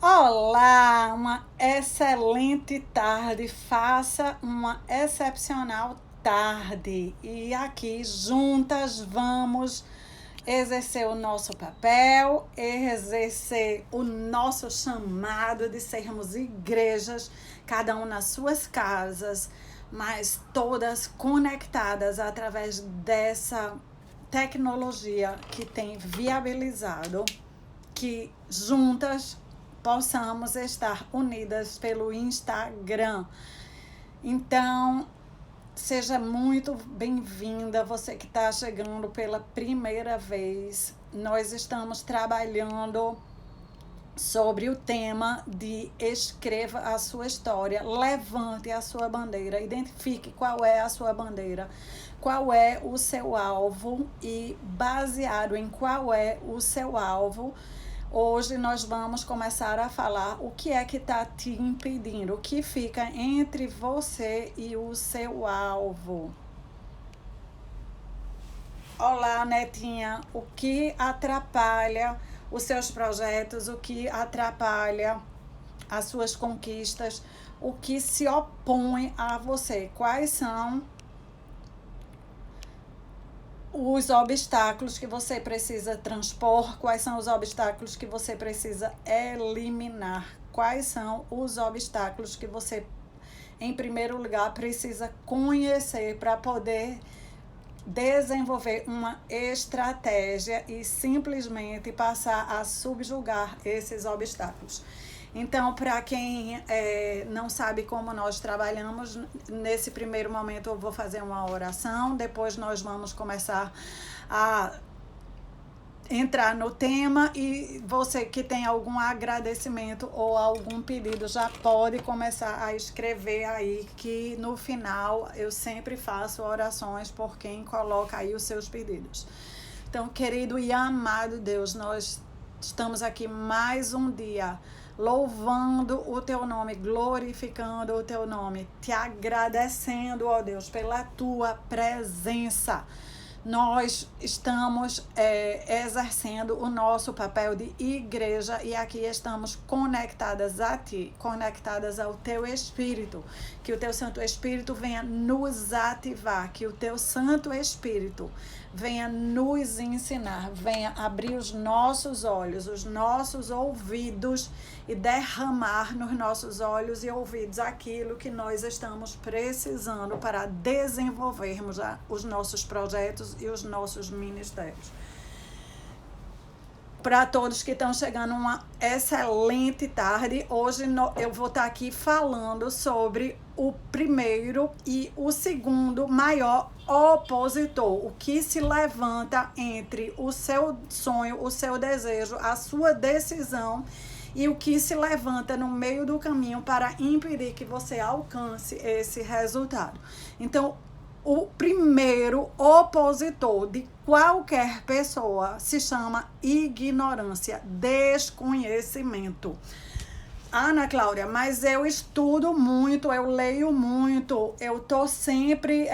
Olá, uma excelente tarde, faça uma excepcional tarde. E aqui juntas vamos exercer o nosso papel, exercer o nosso chamado de sermos igrejas, cada um nas suas casas, mas todas conectadas através dessa tecnologia que tem viabilizado que juntas possamos estar unidas pelo Instagram. Então, seja muito bem-vinda, você que está chegando pela primeira vez. Nós estamos trabalhando sobre o tema de escreva a sua história, levante a sua bandeira, identifique qual é a sua bandeira, qual é o seu alvo e baseado em qual é o seu alvo, hoje nós vamos começar a falar o que é que está te impedindo, o que fica entre você e o seu alvo. Olá, Netinha, o que atrapalha os seus projetos, o que atrapalha as suas conquistas, o que se opõe a você? Quais são os obstáculos que você precisa transpor, quais são os obstáculos que você precisa eliminar, quais são os obstáculos que você, em primeiro lugar, precisa conhecer para poder desenvolver uma estratégia e simplesmente passar a subjugar esses obstáculos. Então, para quem não sabe como nós trabalhamos, nesse primeiro momento eu vou fazer uma oração, depois nós vamos começar a entrar no tema e você que tem algum agradecimento ou algum pedido já pode começar a escrever aí, que no final eu sempre faço orações por quem coloca aí os seus pedidos. Então, querido e amado Deus, nós estamos aqui mais um dia louvando o teu nome, glorificando o teu nome, te agradecendo, ó Deus, pela tua presença. Nós estamos exercendo o nosso papel de igreja e aqui estamos conectadas a ti, conectadas ao teu Espírito. Que o teu Santo Espírito venha nos ativar, que o teu Santo Espírito venha nos ensinar, venha abrir os nossos olhos, os nossos ouvidos e derramar nos nossos olhos e ouvidos aquilo que nós estamos precisando para desenvolvermos os nossos projetos e os nossos ministérios. Para todos que estão chegando, uma excelente tarde. Hoje eu vou estar aqui falando sobre o primeiro e o segundo maior opositor, o que se levanta entre o seu sonho, o seu desejo, a sua decisão e o que se levanta no meio do caminho para impedir que você alcance esse resultado. Então, o primeiro opositor de qualquer pessoa se chama ignorância, desconhecimento. Ana Cláudia, mas eu estudo muito, eu leio muito, eu tô sempre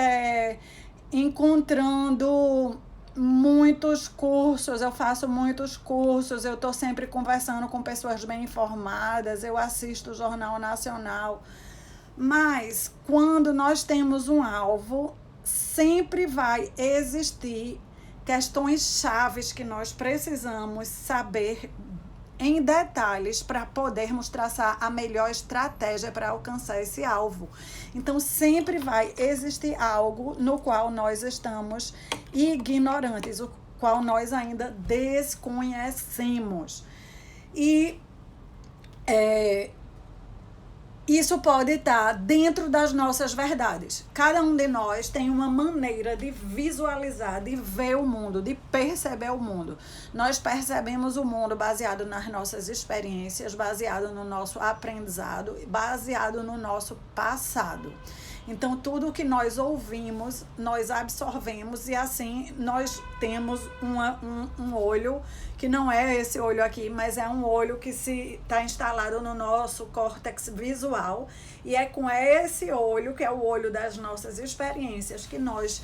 encontrando muitos cursos, eu faço muitos cursos, eu tô sempre conversando com pessoas bem informadas, eu assisto o Jornal Nacional. Mas quando nós temos um alvo, sempre vai existir questões chaves que nós precisamos saber em detalhes para podermos traçar a melhor estratégia para alcançar esse alvo. Então, sempre vai existir algo no qual nós estamos ignorantes, o qual nós ainda desconhecemos. E isso pode estar dentro das nossas verdades. Cada um de nós tem uma maneira de visualizar, de ver o mundo, de perceber o mundo. Nós percebemos o mundo baseado nas nossas experiências, baseado no nosso aprendizado, baseado no nosso passado. Então, tudo que nós ouvimos, nós absorvemos e assim nós temos um olho que não é esse olho aqui, mas é um olho que está instalado no nosso córtex visual e é com esse olho, que é o olho das nossas experiências, que nós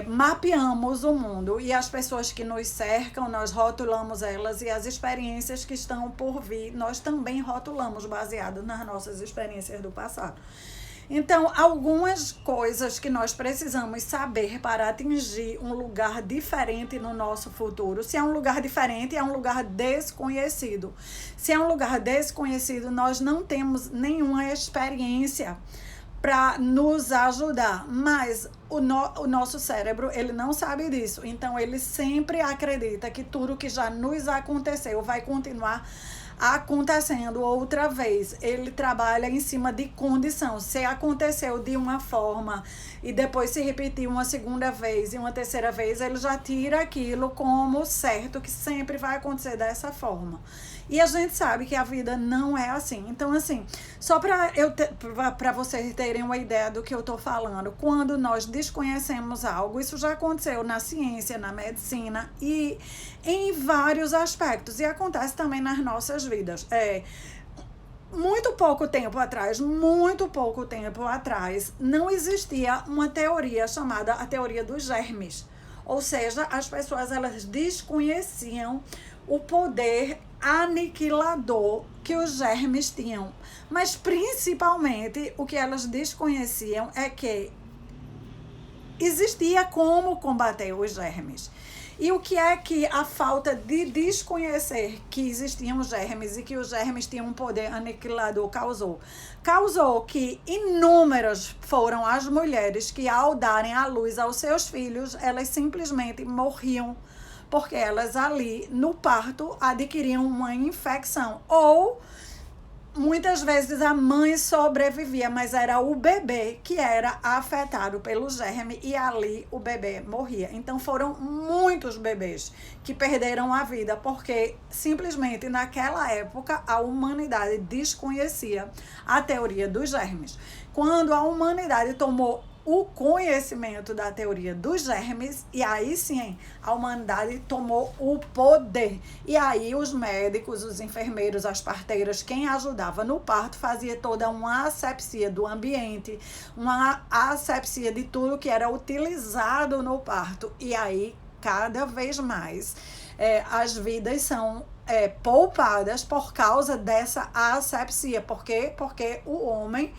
mapeamos o mundo e as pessoas que nos cercam, nós rotulamos elas, e as experiências que estão por vir, nós também rotulamos baseado nas nossas experiências do passado. Então, algumas coisas que nós precisamos saber para atingir um lugar diferente no nosso futuro. Se é um lugar diferente, é um lugar desconhecido. Se é um lugar desconhecido, nós não temos nenhuma experiência para nos ajudar, mas o nosso cérebro, ele não sabe disso, então ele sempre acredita que tudo que já nos aconteceu vai continuar acontecendo outra vez. Ele trabalha em cima de condição. Se aconteceu de uma forma e depois se repetir uma segunda vez e uma terceira vez, ele já tira aquilo como certo, que sempre vai acontecer dessa forma. E a gente sabe que a vida não é assim. Então, assim, só para vocês terem uma ideia do que eu estou falando, quando nós desconhecemos algo, isso já aconteceu na ciência, na medicina e em vários aspectos. E acontece também nas nossas vidas. Muito pouco tempo atrás, não existia uma teoria chamada a teoria dos germes. Ou seja, as pessoas, elas desconheciam o poder aniquilador que os germes tinham. Mas principalmente o que elas desconheciam é que existia como combater os germes. E o que é que a falta de desconhecer que existiam germes e que os germes tinham um poder aniquilador causou? Causou que inúmeras foram as mulheres que, ao darem à luz aos seus filhos, elas simplesmente morriam, porque elas ali no parto adquiriam uma infecção. Ou muitas vezes a mãe sobrevivia, mas era o bebê que era afetado pelo germe e ali o bebê morria. Então foram muitos bebês que perderam a vida porque simplesmente naquela época a humanidade desconhecia a teoria dos germes. Quando a humanidade tomou o conhecimento da teoria dos germes, e aí sim a humanidade tomou o poder, e aí os médicos, os enfermeiros, as parteiras, quem ajudava no parto fazia toda uma asepsia do ambiente, uma asepsia de tudo que era utilizado no parto, e aí cada vez mais as vidas são poupadas por causa dessa asepsia. Por quê? Porque o homem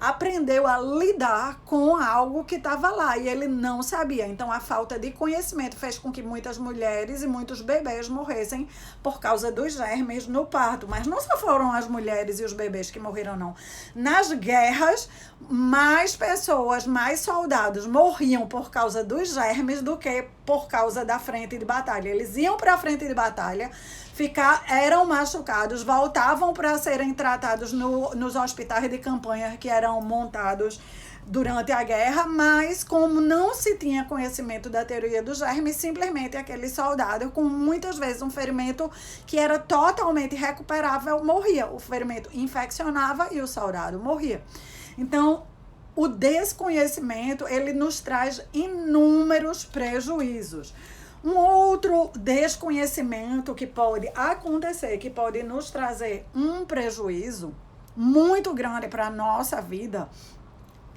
aprendeu a lidar com algo que estava lá e ele não sabia. Então, a falta de conhecimento fez com que muitas mulheres e muitos bebês morressem por causa dos germes no parto. Mas não só foram as mulheres e os bebês que morreram, não. Nas guerras, mais pessoas, mais soldados morriam por causa dos germes do que por causa da frente de batalha. Eles iam para a frente de batalha, eram machucados, voltavam para serem tratados nos hospitais de campanha que eram montados durante a guerra, mas como não se tinha conhecimento da teoria dos germes, simplesmente aquele soldado, com muitas vezes um ferimento que era totalmente recuperável, morria. O ferimento infeccionava e o soldado morria. Então, o desconhecimento, ele nos traz inúmeros prejuízos. Um outro desconhecimento que pode acontecer, que pode nos trazer um prejuízo muito grande para a nossa vida,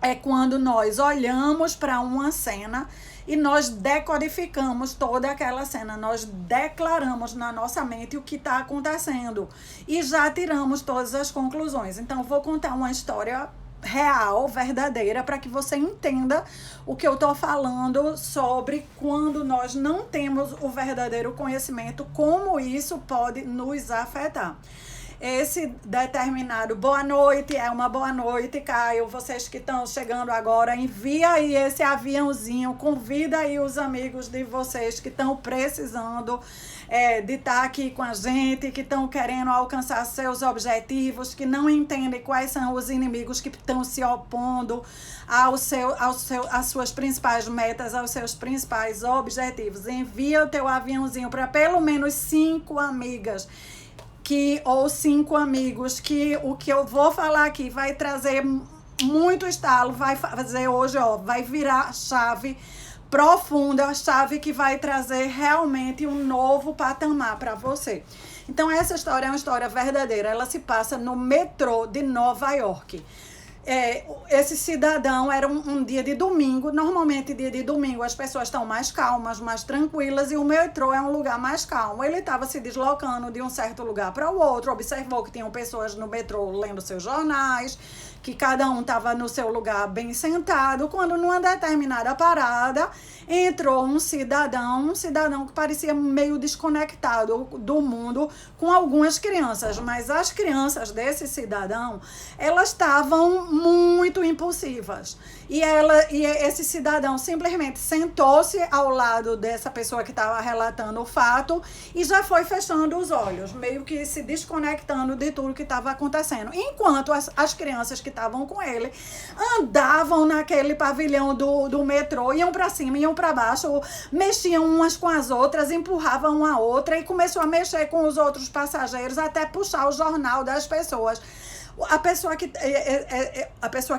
é quando nós olhamos para uma cena e nós decodificamos toda aquela cena, nós declaramos na nossa mente o que está acontecendo e já tiramos todas as conclusões. Então, vou contar uma história real, verdadeira, para que você entenda o que eu estou falando sobre quando nós não temos o verdadeiro conhecimento, como isso pode nos afetar. Esse determinado boa noite é uma boa noite, Caio. Vocês que estão chegando agora, envia aí esse aviãozinho, convida aí os amigos de vocês que estão precisando de estar aqui com a gente, que estão querendo alcançar seus objetivos, que não entendem quais são os inimigos que estão se opondo às suas principais metas, aos seus principais objetivos. Envia o teu aviãozinho para pelo menos 5 amigas ou 5 amigos, que o que eu vou falar aqui vai trazer muito estalo, vai fazer hoje, vai virar chave profunda, chave que vai trazer realmente um novo patamar para você. Então, essa história é uma história verdadeira, ela se passa no metrô de Nova York. Esse cidadão era um dia de domingo. Normalmente, dia de domingo, as pessoas estão mais calmas, mais tranquilas, e o metrô é um lugar mais calmo. Ele estava se deslocando de um certo lugar para o outro, observou que tinham pessoas no metrô lendo seus jornais, que cada um estava no seu lugar bem sentado, quando numa determinada parada entrou um cidadão que parecia meio desconectado do mundo, com algumas crianças, mas as crianças desse cidadão, elas estavam muito impulsivas, e esse cidadão simplesmente sentou-se ao lado dessa pessoa que estava relatando o fato e já foi fechando os olhos, meio que se desconectando de tudo que estava acontecendo, enquanto as crianças que estavam com ele andavam naquele pavilhão do metrô, iam para cima, iam para baixo, mexiam umas com as outras, empurravam uma outra e começou a mexer com os outros passageiros até puxar o jornal das pessoas. A pessoa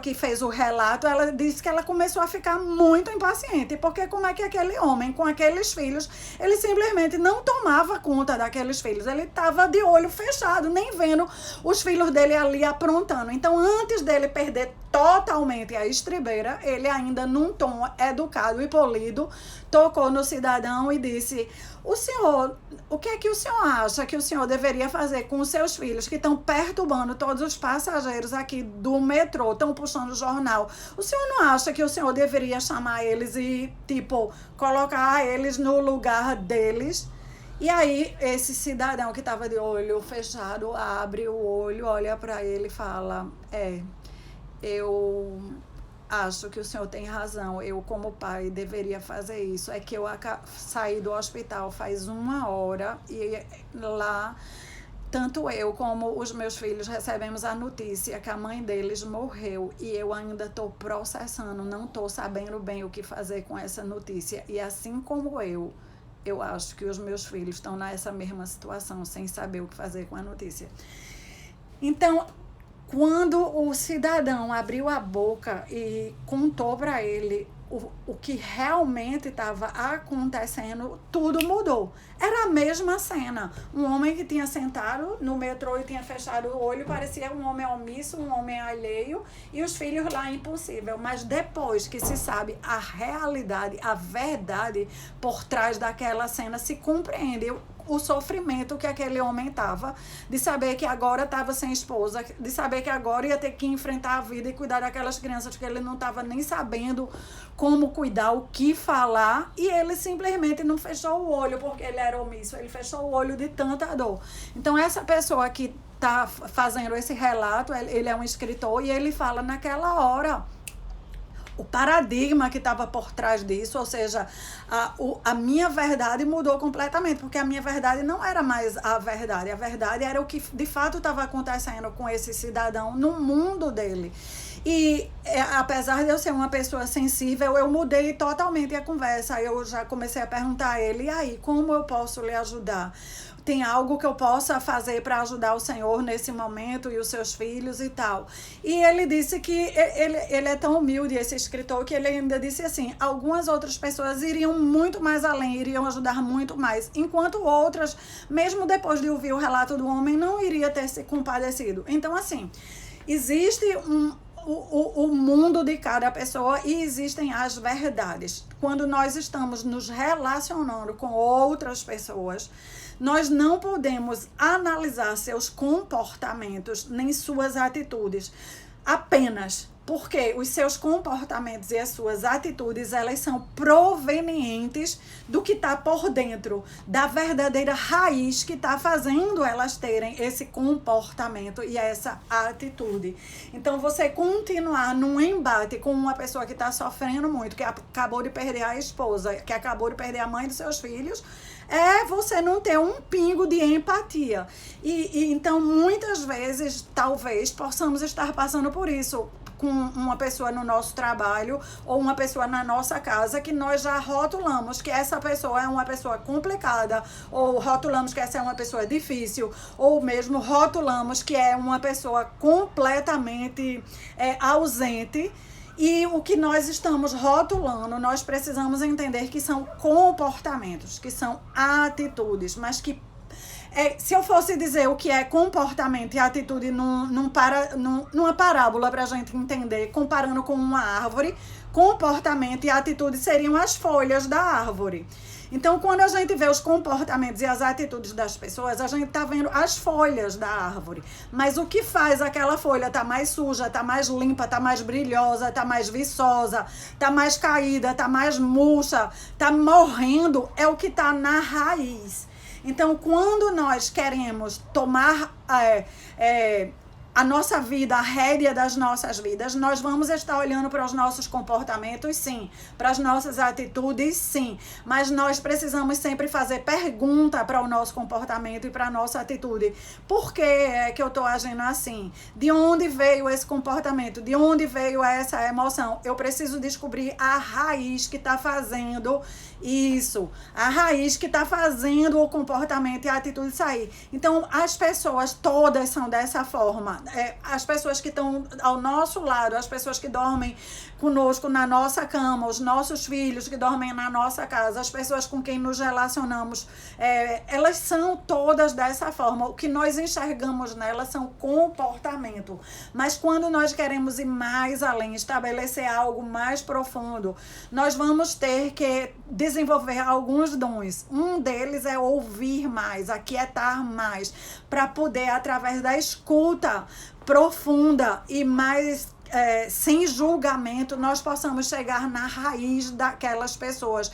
que fez o relato, ela disse que ela começou a ficar muito impaciente, porque como é que aquele homem com aqueles filhos, ele simplesmente não tomava conta daqueles filhos, ele estava de olho fechado, nem vendo os filhos dele ali aprontando. Então, antes dele perder totalmente a estribeira, ele ainda num tom educado e polido, tocou no cidadão e disse: o que é que o senhor acha que o senhor deveria fazer com os seus filhos que estão perturbando todos os passageiros aqui do metrô, estão puxando o jornal? O senhor não acha que o senhor deveria chamar eles e, colocar eles no lugar deles? E aí, esse cidadão que estava de olho fechado, abre o olho, olha para ele e fala: eu acho que o senhor tem razão, eu como pai deveria fazer isso. É que eu saí do hospital faz 1 hora e lá tanto eu como os meus filhos recebemos a notícia que a mãe deles morreu e eu ainda estou processando, não estou sabendo bem o que fazer com essa notícia. E assim como eu acho que os meus filhos estão nessa mesma situação, sem saber o que fazer com a notícia. Então, quando o cidadão abriu a boca e contou para ele o que realmente estava acontecendo, tudo mudou. Era a mesma cena. Um homem que tinha sentado no metrô e tinha fechado o olho, parecia um homem omisso, um homem alheio, e os filhos lá impossível. Mas depois que se sabe a realidade, a verdade por trás daquela cena, se compreende o sofrimento que aquele homem estava, de saber que agora estava sem esposa, de saber que agora ia ter que enfrentar a vida e cuidar daquelas crianças que ele não estava nem sabendo como cuidar, o que falar, e ele simplesmente não fechou o olho porque ele era omisso, ele fechou o olho de tanta dor. Então, essa pessoa que está fazendo esse relato, ele é um escritor, e ele fala naquela hora o paradigma que estava por trás disso, ou seja, a minha verdade mudou completamente, porque a minha verdade não era mais a verdade era o que de fato estava acontecendo com esse cidadão no mundo dele. E apesar de eu ser uma pessoa sensível, eu mudei totalmente a conversa. Eu já comecei a perguntar a ele: e aí, como eu posso lhe ajudar? Tem algo que eu possa fazer para ajudar o senhor nesse momento e os seus filhos e tal? E ele disse que ele é tão humilde, esse escritor, que ele ainda disse assim: algumas outras pessoas iriam muito mais além, iriam ajudar muito mais, enquanto outras, mesmo depois de ouvir o relato do homem, não iria ter se compadecido. Então, assim, existe o mundo de cada pessoa e existem as verdades. Quando nós estamos nos relacionando com outras pessoas, nós não podemos analisar seus comportamentos nem suas atitudes apenas porque os seus comportamentos e as suas atitudes, elas são provenientes do que está por dentro, da verdadeira raiz que está fazendo elas terem esse comportamento e essa atitude. Então, você continuar num embate com uma pessoa que está sofrendo muito, que acabou de perder a esposa, que acabou de perder a mãe dos seus filhos, é você não ter um pingo de empatia. Então, muitas vezes, talvez, possamos estar passando por isso com uma pessoa no nosso trabalho ou uma pessoa na nossa casa, que nós já rotulamos que essa pessoa é uma pessoa complicada, ou rotulamos que essa é uma pessoa difícil, ou mesmo rotulamos que é uma pessoa completamente ausente. E o que nós estamos rotulando, nós precisamos entender que são comportamentos, que são atitudes, mas que Se eu fosse dizer o que é comportamento e atitude numa parábola para a gente entender, comparando com uma árvore, comportamento e atitude seriam as folhas da árvore. Então, quando a gente vê os comportamentos e as atitudes das pessoas, a gente está vendo as folhas da árvore. Mas o que faz aquela folha estar mais suja, estar mais limpa, estar mais brilhosa, estar mais viçosa, estar mais caída, estar mais murcha, estar morrendo, é o que está na raiz. Então, quando nós queremos tomar a nossa vida, a rédea das nossas vidas, nós vamos estar olhando para os nossos comportamentos, sim, para as nossas atitudes, sim, mas nós precisamos sempre fazer pergunta para o nosso comportamento e para a nossa atitude. Por que é que eu estou agindo assim? De onde veio esse comportamento? De onde veio essa emoção? Eu preciso descobrir a raiz que está fazendo isso, a raiz que está fazendo o comportamento e a atitude sair. Então, as pessoas todas são dessa forma. As pessoas que estão ao nosso lado, as pessoas que dormem conosco na nossa cama, os nossos filhos que dormem na nossa casa, as pessoas com quem nos relacionamos, elas são todas dessa forma. O que nós enxergamos nelas são comportamento. Mas quando nós queremos ir mais além, estabelecer algo mais profundo, nós vamos ter que desenvolver alguns dons. Um deles é ouvir mais, aquietar mais, para poder, através da escuta profunda e mais sem julgamento, nós possamos chegar na raiz daquelas pessoas.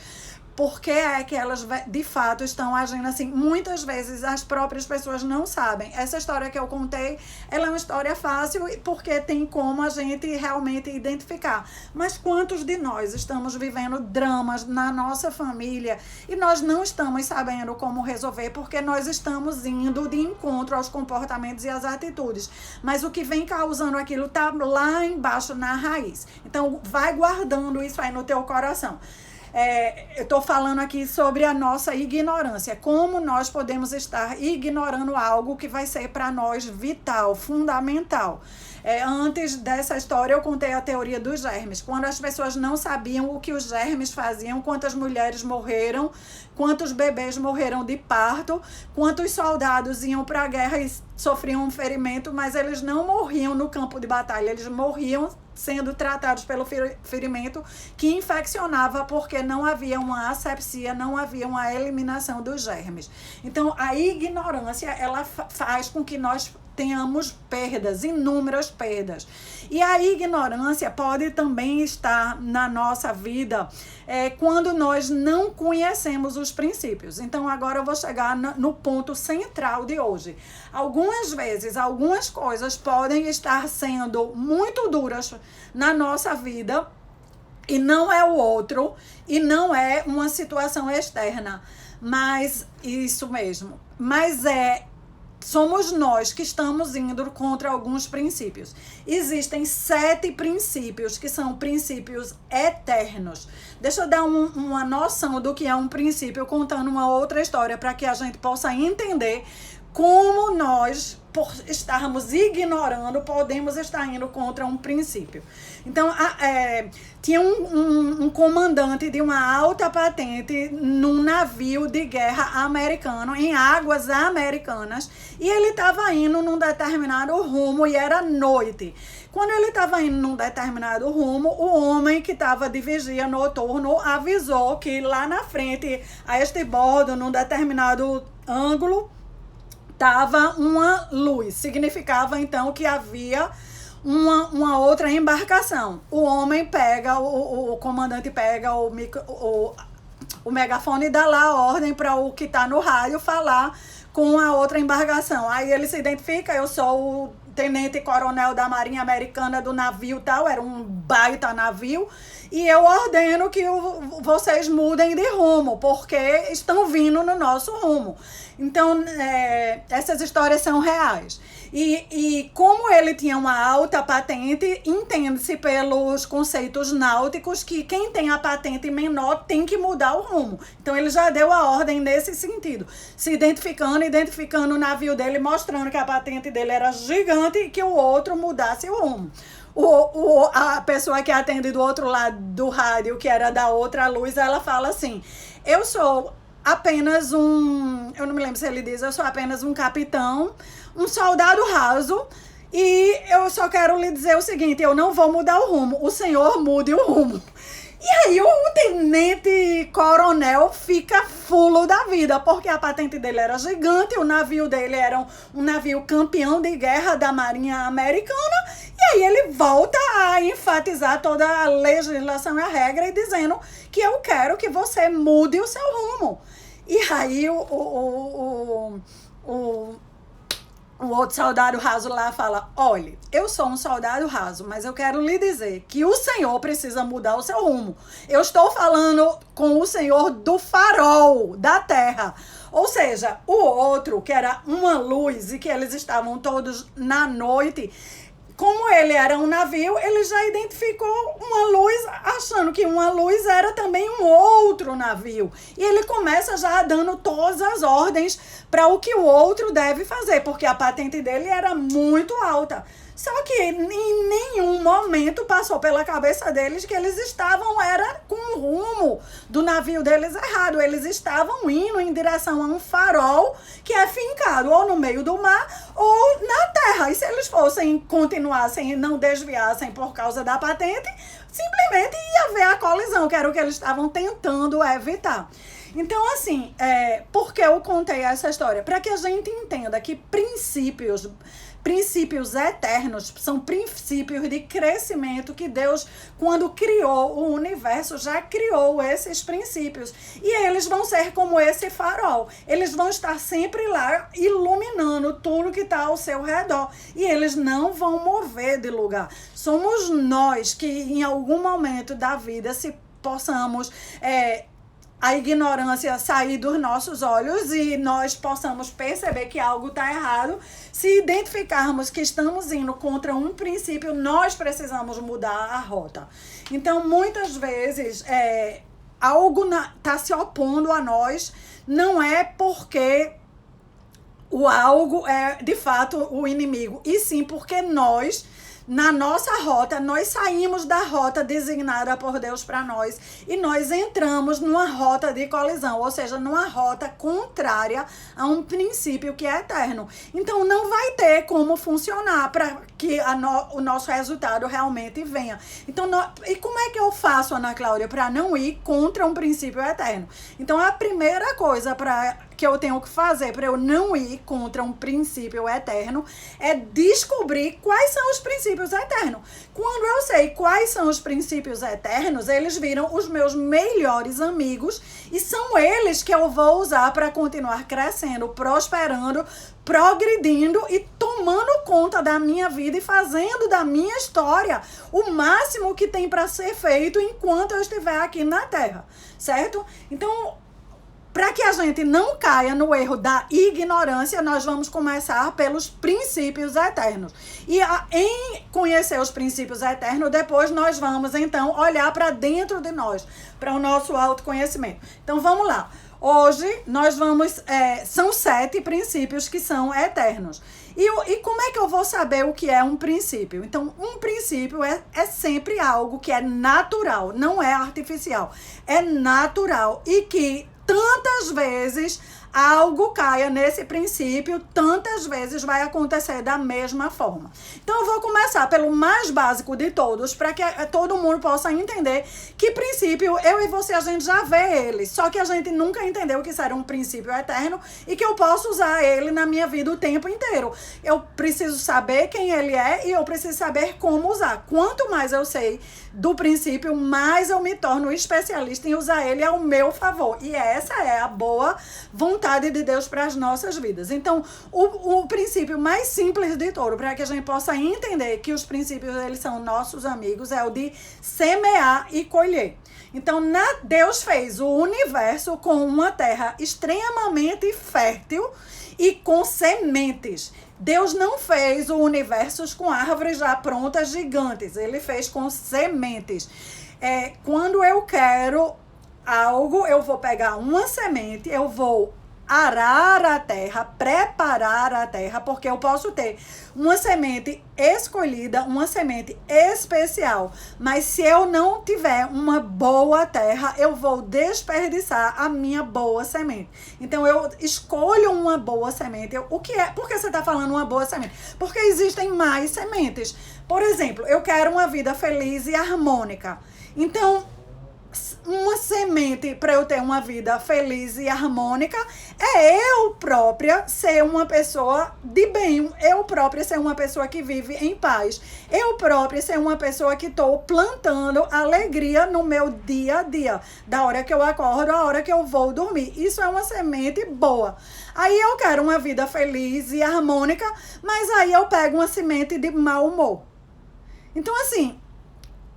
Por que é que elas de fato estão agindo assim? Muitas vezes as próprias pessoas não sabem. Essa história que eu contei, ela é uma história fácil porque tem como a gente realmente identificar. Mas quantos de nós estamos vivendo dramas na nossa família e nós não estamos sabendo como resolver porque nós estamos indo de encontro aos comportamentos e às atitudes. Mas o que vem causando aquilo está lá embaixo na raiz. Então vai guardando isso aí no teu coração. Eu estou falando aqui sobre a nossa ignorância, como nós podemos estar ignorando algo que vai ser para nós vital, fundamental. Antes dessa história eu contei a teoria dos germes, quando as pessoas não sabiam o que os germes faziam, quantas mulheres morreram, quantos bebês morreram de parto, quantos soldados iam para a guerra e sofriam um ferimento, mas eles não morriam no campo de batalha, eles morriam sendo tratados pelo ferimento que infeccionava porque não havia uma asepsia, não havia uma eliminação dos germes. Então, a ignorância, ela faz com que nós tenhamos perdas, inúmeras perdas. E a ignorância pode também estar na nossa vida quando nós não conhecemos os princípios. Então, agora eu vou chegar no ponto central de hoje. Algumas vezes, algumas coisas podem estar sendo muito duras na nossa vida e não é o outro, e não é uma situação externa, mas isso mesmo, mas somos nós que estamos indo contra alguns princípios. Existem 7 princípios que são princípios eternos. Deixa eu dar uma noção do que é um princípio, contando uma outra história para que a gente possa entender como nós, por estarmos ignorando, podemos estar indo contra um princípio. Então, tinha um comandante de uma alta patente num navio de guerra americano, em águas americanas, e ele estava indo num determinado rumo e era noite. Quando ele estava indo num determinado rumo, o homem que estava de vigia noturno avisou que lá na frente, a este bordo, num determinado ângulo, estava uma luz. Significava então que havia uma outra embarcação. O homem pega, o comandante pega o megafone e dá lá a ordem para o que está no rádio falar com a outra embarcação. Aí ele se identifica: eu sou o tenente-coronel da Marinha Americana do navio tal, era um baita navio, e eu ordeno que vocês mudem de rumo, porque estão vindo no nosso rumo. Então, essas histórias são reais. E como ele tinha uma alta patente, entende-se pelos conceitos náuticos que quem tem a patente menor tem que mudar o rumo. Então, ele já deu a ordem nesse sentido, se identificando o navio dele, mostrando que a patente dele era gigante e que o outro mudasse o rumo. A pessoa que atende do outro lado do rádio, que era da outra luz, ela fala assim: eu sou apenas eu não me lembro se ele diz, eu sou apenas um capitão, um soldado raso, e eu só quero lhe dizer o seguinte, eu não vou mudar o rumo, o Senhor mude o rumo. E aí o tenente coronel fica fulo da vida, porque a patente dele era gigante, o navio dele era um navio campeão de guerra da Marinha Americana, e aí ele volta a enfatizar toda a legislação e a regra e dizendo que eu quero que você mude o seu rumo. E aí o outro soldado raso lá fala, olha, eu sou um soldado raso, mas eu quero lhe dizer que o Senhor precisa mudar o seu rumo. Eu estou falando com o Senhor do farol da terra. Ou seja, o outro, que era uma luz e que eles estavam todos na noite, como ele era um navio, ele já identificou uma luz, achando que uma luz era também um outro navio. E ele começa já dando todas as ordens para o que o outro deve fazer, porque a patente dele era muito alta. Só que em nenhum momento passou pela cabeça deles que eles estavam, era com o rumo do navio deles errado. Eles estavam indo em direção a um farol que é fincado ou no meio do mar ou na terra. E se eles continuassem e não desviassem por causa da patente, simplesmente ia haver a colisão, que era o que eles estavam tentando evitar. Então, assim, por que eu contei essa história? Para que a gente entenda que princípios eternos são princípios de crescimento que Deus, quando criou o universo, já criou esses princípios. E eles vão ser como esse farol. Eles vão estar sempre lá iluminando tudo que está ao seu redor. E eles não vão mover de lugar. Somos nós que, em algum momento da vida, se possamos a ignorância sair dos nossos olhos e nós possamos perceber que algo está errado, se identificarmos que estamos indo contra um princípio, nós precisamos mudar a rota. Então, muitas vezes, algo está se opondo a nós, não é porque o algo é, de fato, o inimigo, e sim porque nós, na nossa rota, nós saímos da rota designada por Deus para nós e nós entramos numa rota de colisão, ou seja, numa rota contrária a um princípio que é eterno. Então, não vai ter como funcionar para que o nosso resultado realmente venha. Então, e como é que eu faço, Ana Cláudia, para não ir contra um princípio eterno? Então, a primeira coisa que eu tenho que fazer para eu não ir contra um princípio eterno é descobrir quais são os princípios eternos. Quando eu sei quais são os princípios eternos, eles viram os meus melhores amigos e são eles que eu vou usar para continuar crescendo, prosperando, progredindo e tomando conta da minha vida e fazendo da minha história o máximo que tem para ser feito enquanto eu estiver aqui na Terra, certo? Então, para que a gente não caia no erro da ignorância, nós vamos começar pelos princípios eternos. E em conhecer os princípios eternos, depois nós vamos, então, olhar para dentro de nós, para o nosso autoconhecimento. Então, vamos lá. Hoje, nós vamos... são 7 princípios que são eternos. E como é que eu vou saber o que é um princípio? Então, um princípio é sempre algo que é natural, não é artificial. É natural e que tantas vezes algo caia nesse princípio, tantas vezes vai acontecer da mesma forma. Então, eu vou começar pelo mais básico de todos, para que todo mundo possa entender que princípio, eu e você, a gente já vê ele, só que a gente nunca entendeu que isso era um princípio eterno e que eu posso usar ele na minha vida o tempo inteiro. Eu preciso saber quem ele é e eu preciso saber como usar. Quanto mais eu sei do princípio, mais eu me torno especialista em usar ele ao meu favor. E essa é a boa vontade de Deus para as nossas vidas. Então, o princípio mais simples de todo, para que a gente possa entender que os princípios, eles são nossos amigos, é o de semear e colher. Então, Deus fez o universo com uma terra extremamente fértil e com sementes. Deus não fez o universo com árvores já prontas gigantes. Ele fez com sementes. Quando eu quero algo, eu vou pegar uma semente, eu vou arar a terra, preparar a terra, porque eu posso ter uma semente escolhida, uma semente especial, mas se eu não tiver uma boa terra, eu vou desperdiçar a minha boa semente. Então eu escolho uma boa semente. Por que você está falando uma boa semente? Porque existem mais sementes. Por exemplo, eu quero uma vida feliz e harmônica. Então, uma semente para eu ter uma vida feliz e harmônica é eu própria ser uma pessoa de bem, eu própria ser uma pessoa que vive em paz, eu própria ser uma pessoa que estou plantando alegria no meu dia a dia, da hora que eu acordo à hora que eu vou dormir. Isso é uma semente boa. Aí eu quero uma vida feliz e harmônica, mas aí eu pego uma semente de mau humor. Então, assim,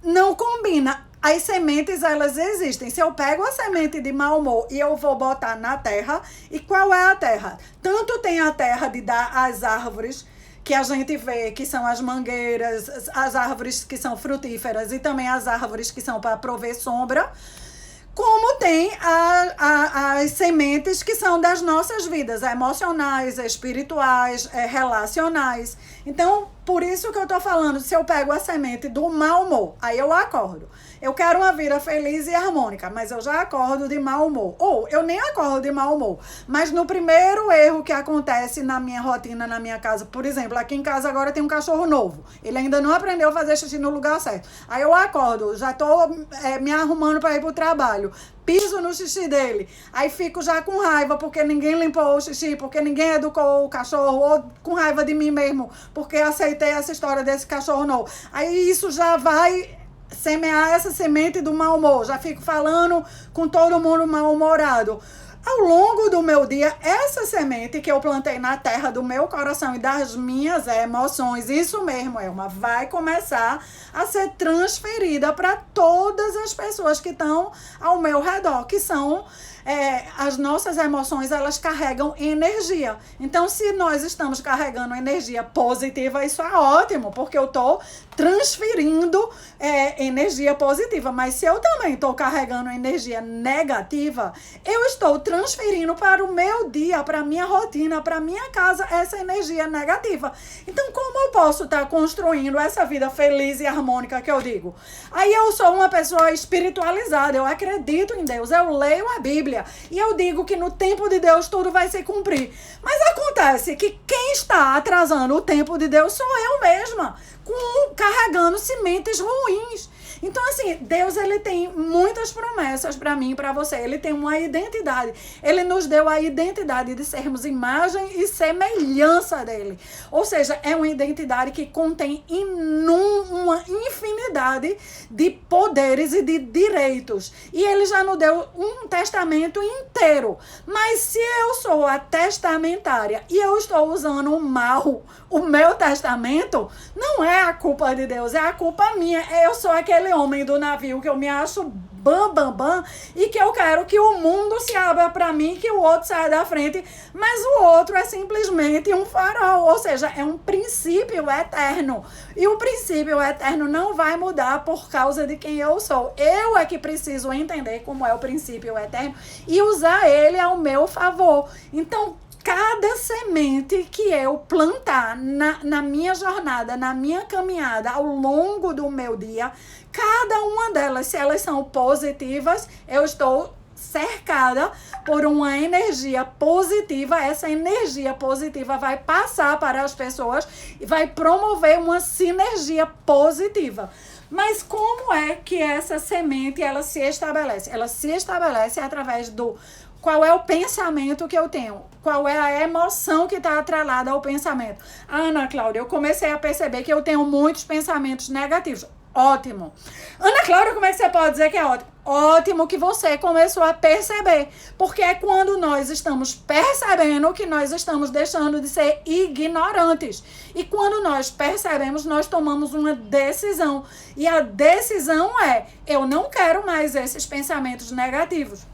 não combina. As sementes, elas existem. Se eu pego a semente de mau humor e eu vou botar na terra, e qual é a terra? Tanto tem a terra de dar as árvores, que a gente vê que são as mangueiras, as árvores que são frutíferas e também as árvores que são para prover sombra, como tem as sementes que são das nossas vidas, emocionais, espirituais, relacionais. Então, por isso que eu tô falando, se eu pego a semente do mau humor, aí eu acordo. Eu quero uma vida feliz e harmônica, mas eu já acordo de mau humor. Ou eu nem acordo de mau humor, mas no primeiro erro que acontece na minha rotina, na minha casa, por exemplo, aqui em casa agora tem um cachorro novo. Ele ainda não aprendeu a fazer xixi no lugar certo. Aí eu acordo, já tô me arrumando para ir pro trabalho. Piso no xixi dele, aí fico já com raiva porque ninguém limpou o xixi, porque ninguém educou o cachorro, ou com raiva de mim mesmo, porque aceitei essa história desse cachorro novo. Aí isso já vai semear essa semente do mau humor, já fico falando com todo mundo mal-humorado. Ao longo do meu dia, essa semente que eu plantei na terra do meu coração e das minhas emoções, isso mesmo, Elma, vai começar a ser transferida para todas as pessoas que estão ao meu redor, que são as nossas emoções, elas carregam energia. Então, se nós estamos carregando energia positiva, isso é ótimo, porque eu estou transferindo energia positiva. Mas se eu também estou carregando energia negativa, eu estou transferindo para o meu dia, para a minha rotina, para a minha casa, essa energia negativa. Então, como eu posso estar construindo essa vida feliz e harmônica que eu digo? Aí eu sou uma pessoa espiritualizada, eu acredito em Deus, eu leio a Bíblia e eu digo que no tempo de Deus tudo vai se cumprir. Mas acontece que quem está atrasando o tempo de Deus sou eu mesma, carregando sementes ruins. Então, assim, Deus, ele tem muitas promessas para mim e para você. Ele tem uma identidade. Ele nos deu a identidade de sermos imagem e semelhança dele. Ou seja, é uma identidade que contém uma infinidade de poderes e de direitos. E ele já nos deu um testamento inteiro. Mas se eu sou a testamentária e eu estou usando mal o meu testamento, não é a culpa de Deus, é a culpa minha. Eu sou aquele homem do navio que eu me acho bam, e que eu quero que o mundo se abra para mim, que o outro saia da frente, mas o outro é simplesmente um farol, ou seja, é um princípio eterno. E o princípio eterno não vai mudar por causa de quem eu sou. Eu é que preciso entender como é o princípio eterno e usar ele ao meu favor. Então, cada semente que eu plantar na minha jornada, na minha caminhada, ao longo do meu dia, cada uma delas, se elas são positivas, eu estou cercada por uma energia positiva. Essa energia positiva vai passar para as pessoas e vai promover uma sinergia positiva. Mas como é que essa semente ela se estabelece? Ela se estabelece através do qual é o pensamento que eu tenho, qual é a emoção que está atrelada ao pensamento. Ana Cláudia, eu comecei a perceber que eu tenho muitos pensamentos negativos. Ótimo. Ana Cláudia, como é que você pode dizer que é ótimo? Ótimo que você começou a perceber, porque é quando nós estamos percebendo que nós estamos deixando de ser ignorantes. E quando nós percebemos, nós tomamos uma decisão. E a decisão é, eu não quero mais esses pensamentos negativos.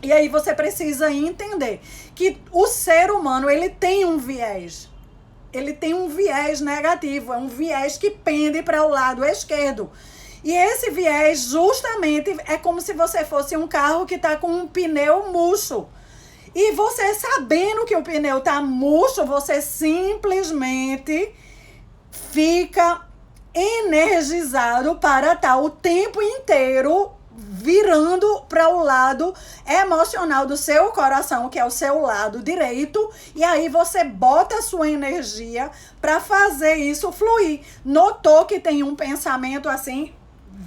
E aí você precisa entender que o ser humano, ele tem um viés. Ele tem um viés negativo, é um viés que pende para o lado esquerdo. E esse viés justamente é como se você fosse um carro que está com um pneu murcho. E você sabendo que o pneu tá murcho, você simplesmente fica energizado para estar o tempo inteiro virando para o lado emocional do seu coração, que é o seu lado direito, e aí você bota a sua energia para fazer isso fluir. Notou que tem um pensamento assim?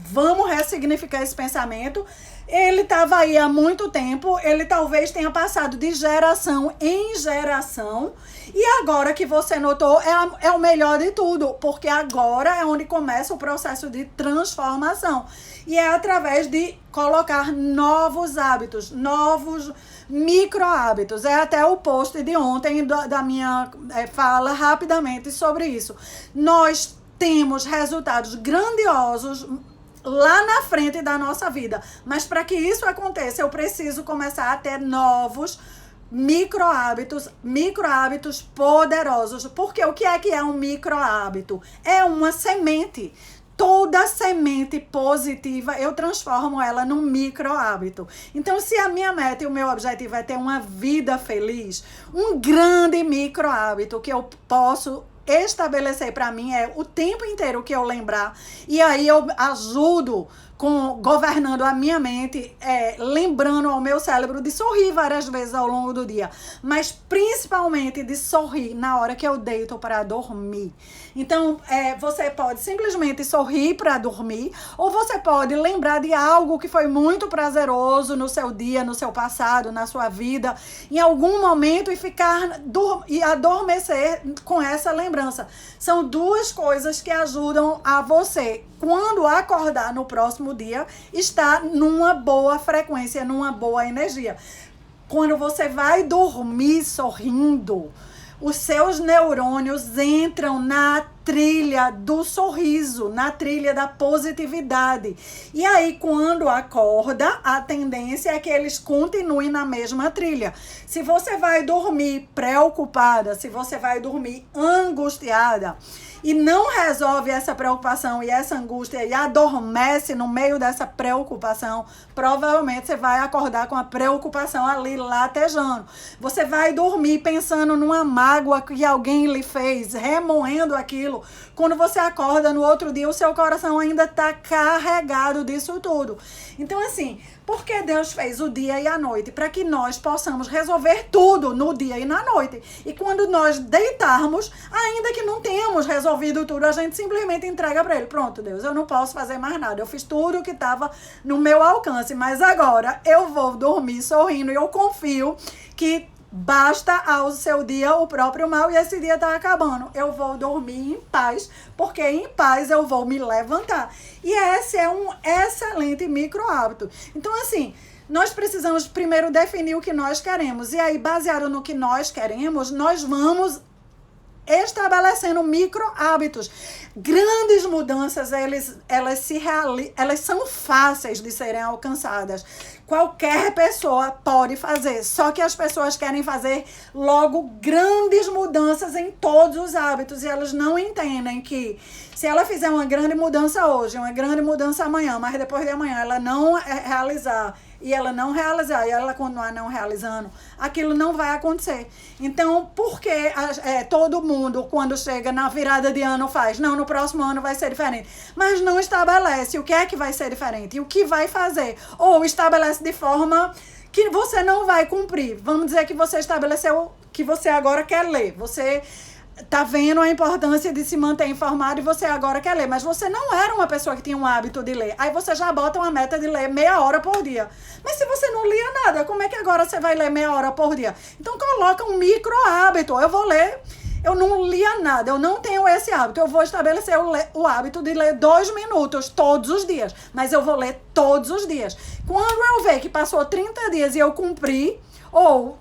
Vamos ressignificar esse pensamento. Ele estava aí há muito tempo, ele talvez tenha passado de geração em geração, e agora que você notou, é o melhor de tudo, porque agora é onde começa o processo de transformação. E é através de colocar novos hábitos, novos micro hábitos. É até o post de ontem da minha fala rapidamente sobre isso. Nós temos resultados grandiosos lá na frente da nossa vida. Mas para que isso aconteça, eu preciso começar a ter novos micro hábitos poderosos. Porque o que é um micro hábito? É uma semente. Toda semente positiva, eu transformo ela num micro hábito. Então, se a minha meta e o meu objetivo é ter uma vida feliz, um grande micro hábito que eu posso estabelecer para mim é o tempo inteiro que eu lembrar, e aí eu ajudo governando a minha mente, lembrando ao meu cérebro de sorrir várias vezes ao longo do dia, mas principalmente de sorrir na hora que eu deito para dormir. Então, você pode simplesmente sorrir para dormir, ou você pode lembrar de algo que foi muito prazeroso no seu dia, no seu passado, na sua vida, em algum momento, e adormecer com essa lembrança. São duas coisas que ajudam a você, quando acordar no próximo dia, estar numa boa frequência, numa boa energia. Quando você vai dormir sorrindo, os seus neurônios entram na trilha do sorriso, na trilha da positividade. E aí, quando acorda, a tendência é que eles continuem na mesma trilha. Se você vai dormir preocupada, se você vai dormir angustiada, e não resolve essa preocupação e essa angústia e adormece no meio dessa preocupação, provavelmente você vai acordar com a preocupação ali latejando. Você vai dormir pensando numa mágoa que alguém lhe fez, remoendo aquilo. Quando você acorda no outro dia, o seu coração ainda está carregado disso tudo. Então, assim, por que Deus fez o dia e a noite? Para que nós possamos resolver tudo no dia e na noite. E quando nós deitarmos, ainda que não tenhamos resolvido tudo, a gente simplesmente entrega para Ele. Pronto, Deus, eu não posso fazer mais nada. Eu fiz tudo o que estava no meu alcance, mas agora eu vou dormir sorrindo e eu confio que basta ao seu dia o próprio mal e esse dia está acabando. Eu vou dormir em paz, porque em paz eu vou me levantar. E esse é um excelente micro hábito. Então, assim, nós precisamos primeiro definir o que nós queremos. E aí, baseado no que nós queremos, nós vamos estabelecendo micro hábitos. Grandes mudanças, elas são fáceis de serem alcançadas. Qualquer pessoa pode fazer, só que as pessoas querem fazer logo grandes mudanças em todos os hábitos e elas não entendem que se ela fizer uma grande mudança hoje, uma grande mudança amanhã, mas depois de amanhã ela não realizar e ela continuar não realizando, aquilo não vai acontecer. Então, por que todo mundo, quando chega na virada de ano, faz? Não, no próximo ano vai ser diferente. Mas não estabelece o que é que vai ser diferente e o que vai fazer. Ou estabelece de forma que você não vai cumprir. Vamos dizer que você estabeleceu que você agora quer ler. Você tá vendo a importância de se manter informado e você agora quer ler, mas você não era uma pessoa que tinha um hábito de ler. Aí você já bota uma meta de ler meia hora por dia. Mas se você não lia nada, como é que agora você vai ler meia hora por dia? Então coloca um micro hábito. Eu vou ler, eu não lia nada, eu não tenho esse hábito. Eu vou estabelecer o hábito de ler 2 minutos todos os dias, mas eu vou ler todos os dias. Quando eu ver que passou 30 dias e eu cumpri, ou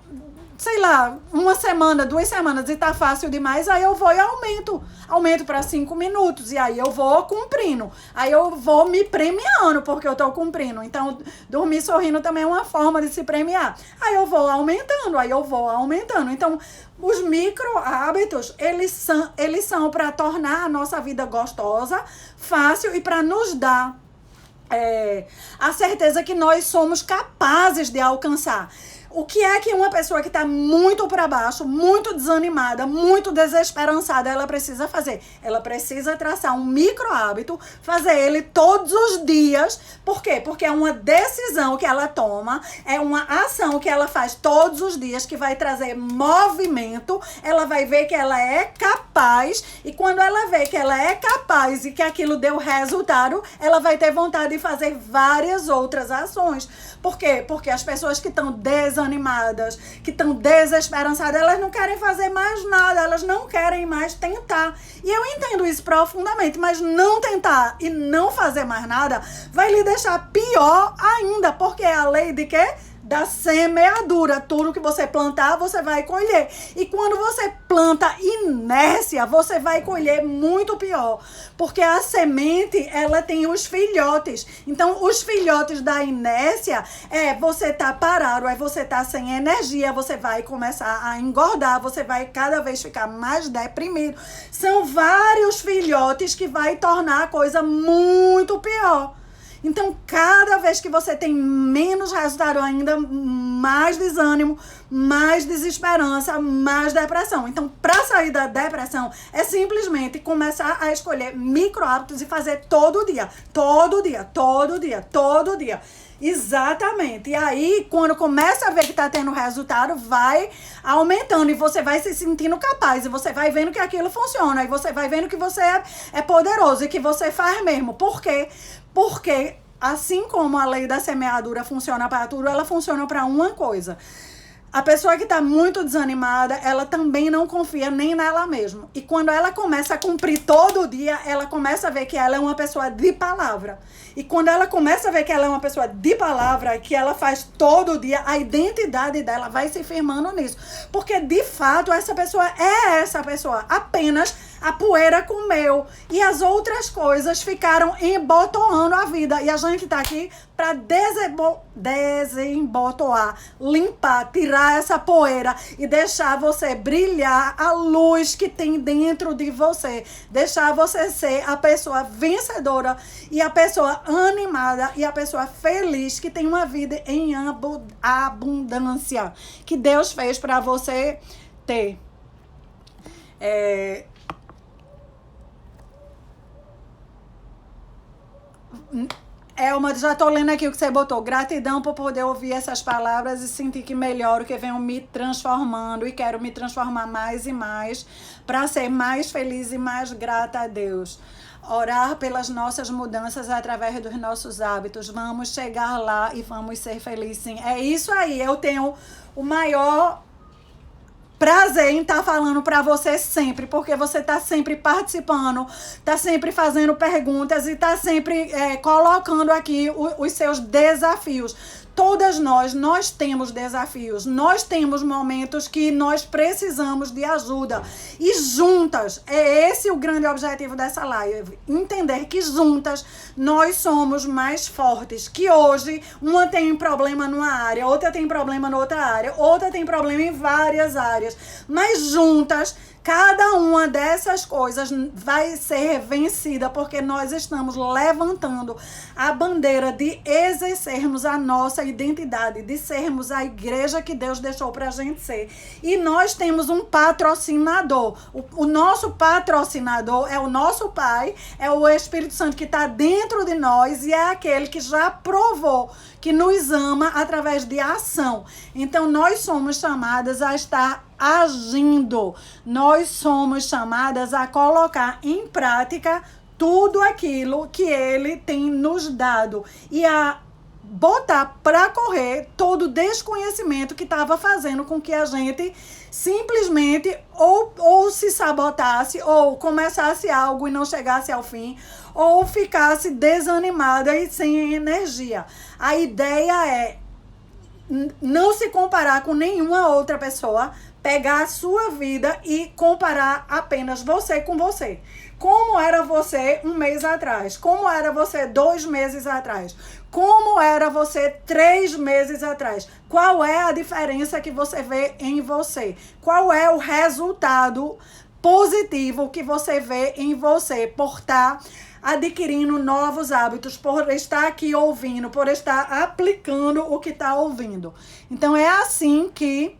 sei lá, 1 semana, 2 semanas e tá fácil demais, aí eu vou e aumento para 5 minutos, e aí eu vou cumprindo, aí eu vou me premiando porque eu tô cumprindo. Então, dormir sorrindo também é uma forma de se premiar. Aí eu vou aumentando. Então, os micro hábitos, eles são para tornar a nossa vida gostosa, fácil e para nos dar a certeza que nós somos capazes de alcançar. O que é que uma pessoa que está muito para baixo, muito desanimada, muito desesperançada, ela precisa fazer? Ela precisa traçar um micro hábito, fazer ele todos os dias. Por quê? Porque é uma decisão que ela toma, é uma ação que ela faz todos os dias, que vai trazer movimento. Ela vai ver que ela é capaz, e quando ela vê que ela é capaz e que aquilo deu resultado, ela vai ter vontade de fazer várias outras ações. Por quê? Porque as pessoas que estão desanimadas, que estão desesperançadas, elas não querem fazer mais nada, elas não querem mais tentar. E eu entendo isso profundamente, mas não tentar e não fazer mais nada vai lhe deixar pior ainda, porque é a lei de quê? Da semeadura. Tudo que você plantar, você vai colher. E quando você planta inércia, você vai colher muito pior. Porque a semente, ela tem os filhotes. Então, os filhotes da inércia você tá parado, você tá sem energia, você vai começar a engordar, você vai cada vez ficar mais deprimido. São vários filhotes que vai tornar a coisa muito pior. Então, cada vez que você tem menos resultado ainda, mais desânimo, mais desesperança, mais depressão. Então, para sair da depressão, é simplesmente começar a escolher micro hábitos e fazer todo dia. Todo dia, todo dia, todo dia. Exatamente. E aí, quando começa a ver que tá tendo resultado, vai aumentando e você vai se sentindo capaz e você vai vendo que aquilo funciona e você vai vendo que você é poderoso e que você faz mesmo. Por quê? Porque assim como a lei da semeadura funciona para tudo, ela funciona para uma coisa. A pessoa que está muito desanimada, ela também não confia nem nela mesma. E quando ela começa a cumprir todo dia, ela começa a ver que ela é uma pessoa de palavra. E quando ela começa a ver que ela é uma pessoa de palavra, que ela faz todo dia, a identidade dela vai se firmando nisso. Porque, de fato, essa pessoa é essa pessoa. Apenas a poeira comeu. E as outras coisas ficaram embotoando a vida. E a gente está aqui para desembotoar, limpar, tirar essa poeira e deixar você brilhar a luz que tem dentro de você. Deixar você ser a pessoa vencedora e a pessoa animada e a pessoa feliz que tem uma vida em abundância que Deus fez para você ter. Elma, já tô lendo aqui o que você botou. Gratidão por poder ouvir essas palavras e sentir que melhoro, que venham me transformando e quero me transformar mais e mais para ser mais feliz e mais grata a Deus. Orar pelas nossas mudanças através dos nossos hábitos. Vamos chegar lá e vamos ser felizes, sim. É isso aí. Eu tenho o maior prazer em estar falando para você sempre, porque você está sempre participando, está sempre fazendo perguntas e está sempre colocando aqui os seus desafios. Todas nós temos desafios, nós temos momentos que nós precisamos de ajuda. E juntas, é esse o grande objetivo dessa live, entender que juntas nós somos mais fortes, que hoje uma tem problema numa área, outra tem problema noutra área, outra tem problema em várias áreas, mas juntas, cada uma dessas coisas vai ser vencida porque nós estamos levantando a bandeira de exercermos a nossa identidade, de sermos a igreja que Deus deixou para a gente ser. E nós temos um patrocinador. O nosso patrocinador é o nosso Pai, é o Espírito Santo que está dentro de nós e é aquele que já provou que nos ama através de ação. Então, nós somos chamadas a estar agindo. Nós somos chamadas a colocar em prática tudo aquilo que Ele tem nos dado e a botar para correr todo o desconhecimento que estava fazendo com que a gente simplesmente ou se sabotasse, ou começasse algo e não chegasse ao fim, ou ficasse desanimada e sem energia. A ideia é não se comparar com nenhuma outra pessoa, pegar a sua vida e comparar apenas você com você. Como era você um mês atrás? Como era você 2 meses atrás? Como era você 3 meses atrás? Qual é a diferença que você vê em você? Qual é o resultado positivo que você vê em você por estar adquirindo novos hábitos por estar aqui ouvindo, por estar aplicando o que está ouvindo. Então é assim que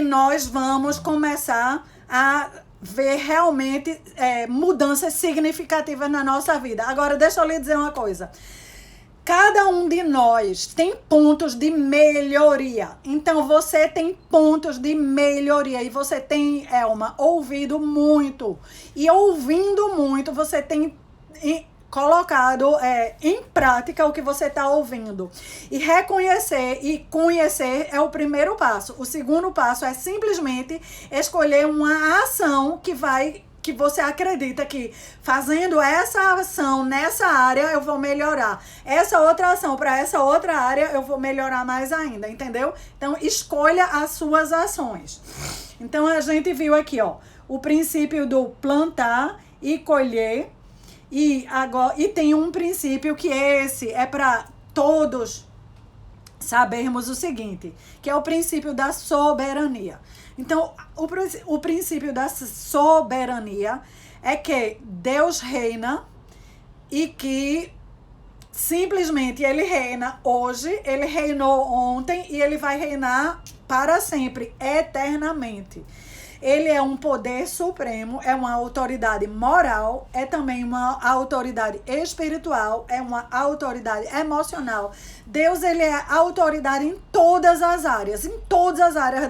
nós vamos começar a ver realmente mudanças significativas na nossa vida. Agora, deixa eu lhe dizer uma coisa. Cada um de nós tem pontos de melhoria. Então, você tem pontos de melhoria. E você tem, Elma, ouvido muito. E ouvindo muito, você tem colocado em prática o que você está ouvindo. E reconhecer e conhecer é o primeiro passo. O segundo passo é simplesmente escolher uma ação que você acredita que fazendo essa ação nessa área eu vou melhorar. Essa outra ação para essa outra área eu vou melhorar mais ainda, entendeu? Então, escolha as suas ações. Então, a gente viu aqui, ó, o princípio do plantar e colher. E tem um princípio que é para todos sabermos o seguinte, que é o princípio da soberania. Então, o princípio da soberania é que Deus reina e que simplesmente Ele reina hoje, Ele reinou ontem e Ele vai reinar para sempre, eternamente. Ele é um poder supremo, é uma autoridade moral, é também uma autoridade espiritual, é uma autoridade emocional. Deus, ele é autoridade em todas as áreas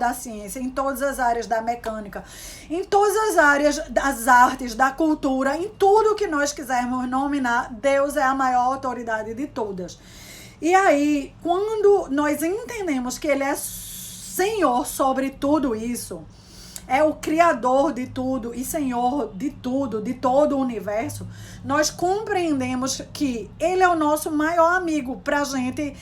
da ciência, em todas as áreas da mecânica, em todas as áreas das artes, da cultura, em tudo que nós quisermos nominar, Deus é a maior autoridade de todas. E aí, quando nós entendemos que Ele é Senhor sobre tudo isso, é o Criador de tudo e Senhor de tudo, de todo o universo, nós compreendemos que Ele é o nosso maior amigo para a gente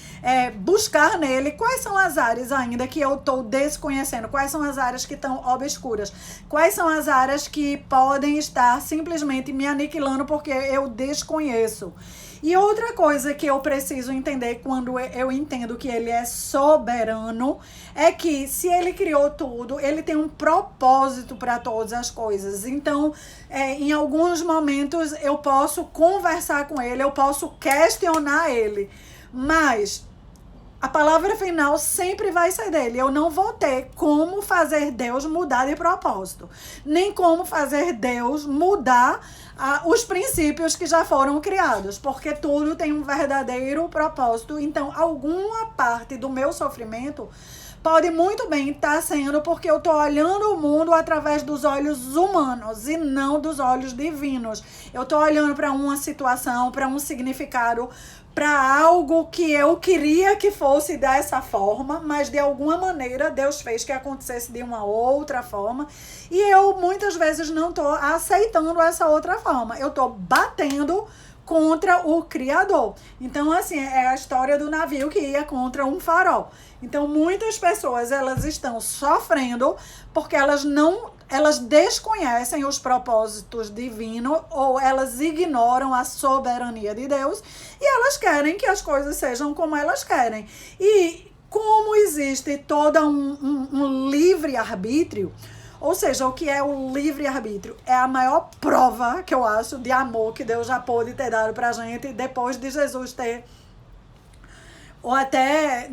buscar nele quais são as áreas ainda que eu estou desconhecendo, quais são as áreas que estão obscuras, quais são as áreas que podem estar simplesmente me aniquilando porque eu desconheço. E outra coisa que eu preciso entender quando eu entendo que Ele é soberano é que se Ele criou tudo, Ele tem um propósito para todas as coisas. Então, em alguns momentos eu posso conversar com Ele, eu posso questionar Ele, mas a palavra final sempre vai ser dele. Eu não vou ter como fazer Deus mudar de propósito, nem como fazer Deus mudar os princípios que já foram criados, porque tudo tem um verdadeiro propósito. Então, alguma parte do meu sofrimento pode muito bem estar sendo porque eu estou olhando o mundo através dos olhos humanos e não dos olhos divinos. Eu estou olhando para uma situação, para um significado, para algo que eu queria que fosse dessa forma, mas de alguma maneira Deus fez que acontecesse de uma outra forma e eu muitas vezes não estou aceitando essa outra forma. Eu estou batendo contra o Criador. Então, assim, é a história do navio que ia contra um farol. Então, muitas pessoas, elas estão sofrendo porque elas desconhecem os propósitos divinos ou elas ignoram a soberania de Deus e elas querem que as coisas sejam como elas querem. E como existe todo um livre-arbítrio, ou seja, o que é o livre-arbítrio? É a maior prova, que eu acho, de amor que Deus já pôde ter dado pra gente depois de Jesus ter, ou até,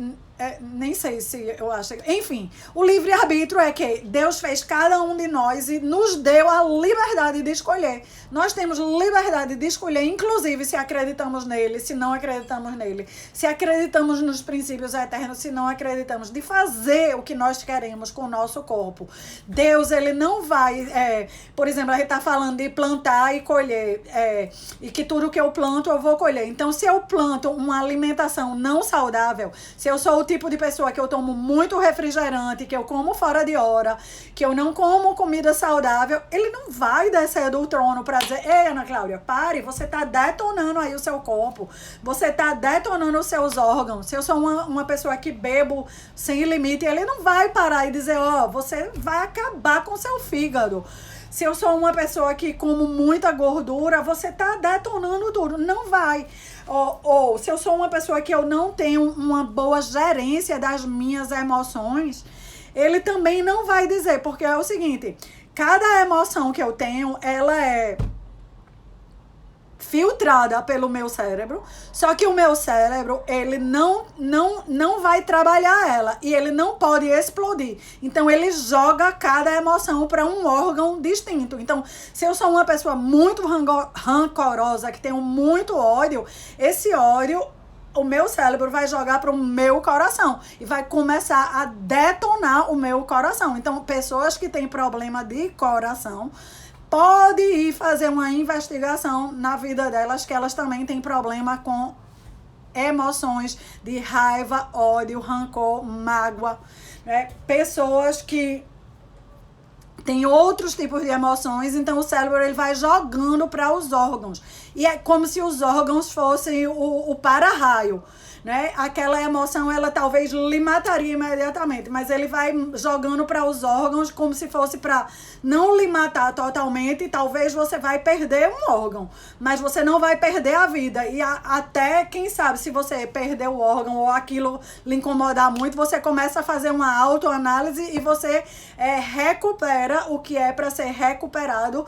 nem sei se eu acho, enfim, o livre-arbítrio é que Deus fez cada um de nós e nos deu a liberdade de escolher. Nós temos liberdade de escolher, inclusive se acreditamos nele, se não acreditamos nele, se acreditamos nos princípios eternos, se não acreditamos, de fazer o que nós queremos com o nosso corpo. Deus, ele não vai, por exemplo, a gente está falando de plantar e colher, e que tudo que eu planto eu vou colher. Então, se eu planto uma alimentação não saudável, se eu sou o tipo de pessoa que eu tomo muito refrigerante, que eu como fora de hora, que eu não como comida saudável, ele não vai descer do trono para dizer: ei, Ana Cláudia, pare, você está detonando aí o seu corpo, você está detonando os seus órgãos. Se eu sou uma pessoa que bebo sem limite, ele não vai parar e dizer: ó, você vai acabar com o seu fígado. Se eu sou uma pessoa que como muita gordura, você está detonando tudo. Não vai. Ou se eu sou uma pessoa que eu não tenho uma boa gerência das minhas emoções, ele também não vai dizer, porque é o seguinte: cada emoção que eu tenho, ela é filtrada pelo meu cérebro, só que o meu cérebro, ele não vai trabalhar ela, e ele não pode explodir. Então, ele joga cada emoção para um órgão distinto. Então, se eu sou uma pessoa muito rancorosa, que tenho muito ódio, esse ódio, o meu cérebro vai jogar para o meu coração e vai começar a detonar o meu coração. Então, pessoas que têm problema de coração, pode ir fazer uma investigação na vida delas, que elas também têm problema com emoções de raiva, ódio, rancor, mágoa, né? Pessoas que têm outros tipos de emoções, então o cérebro ele vai jogando para os órgãos. E é como se os órgãos fossem o para-raio, né? Aquela emoção, ela talvez lhe mataria imediatamente, mas ele vai jogando para os órgãos como se fosse para não lhe matar totalmente, e talvez você vai perder um órgão, mas você não vai perder a vida. E até, quem sabe, se você perder o órgão ou aquilo lhe incomodar muito, você começa a fazer uma autoanálise e você recupera o que é para ser recuperado,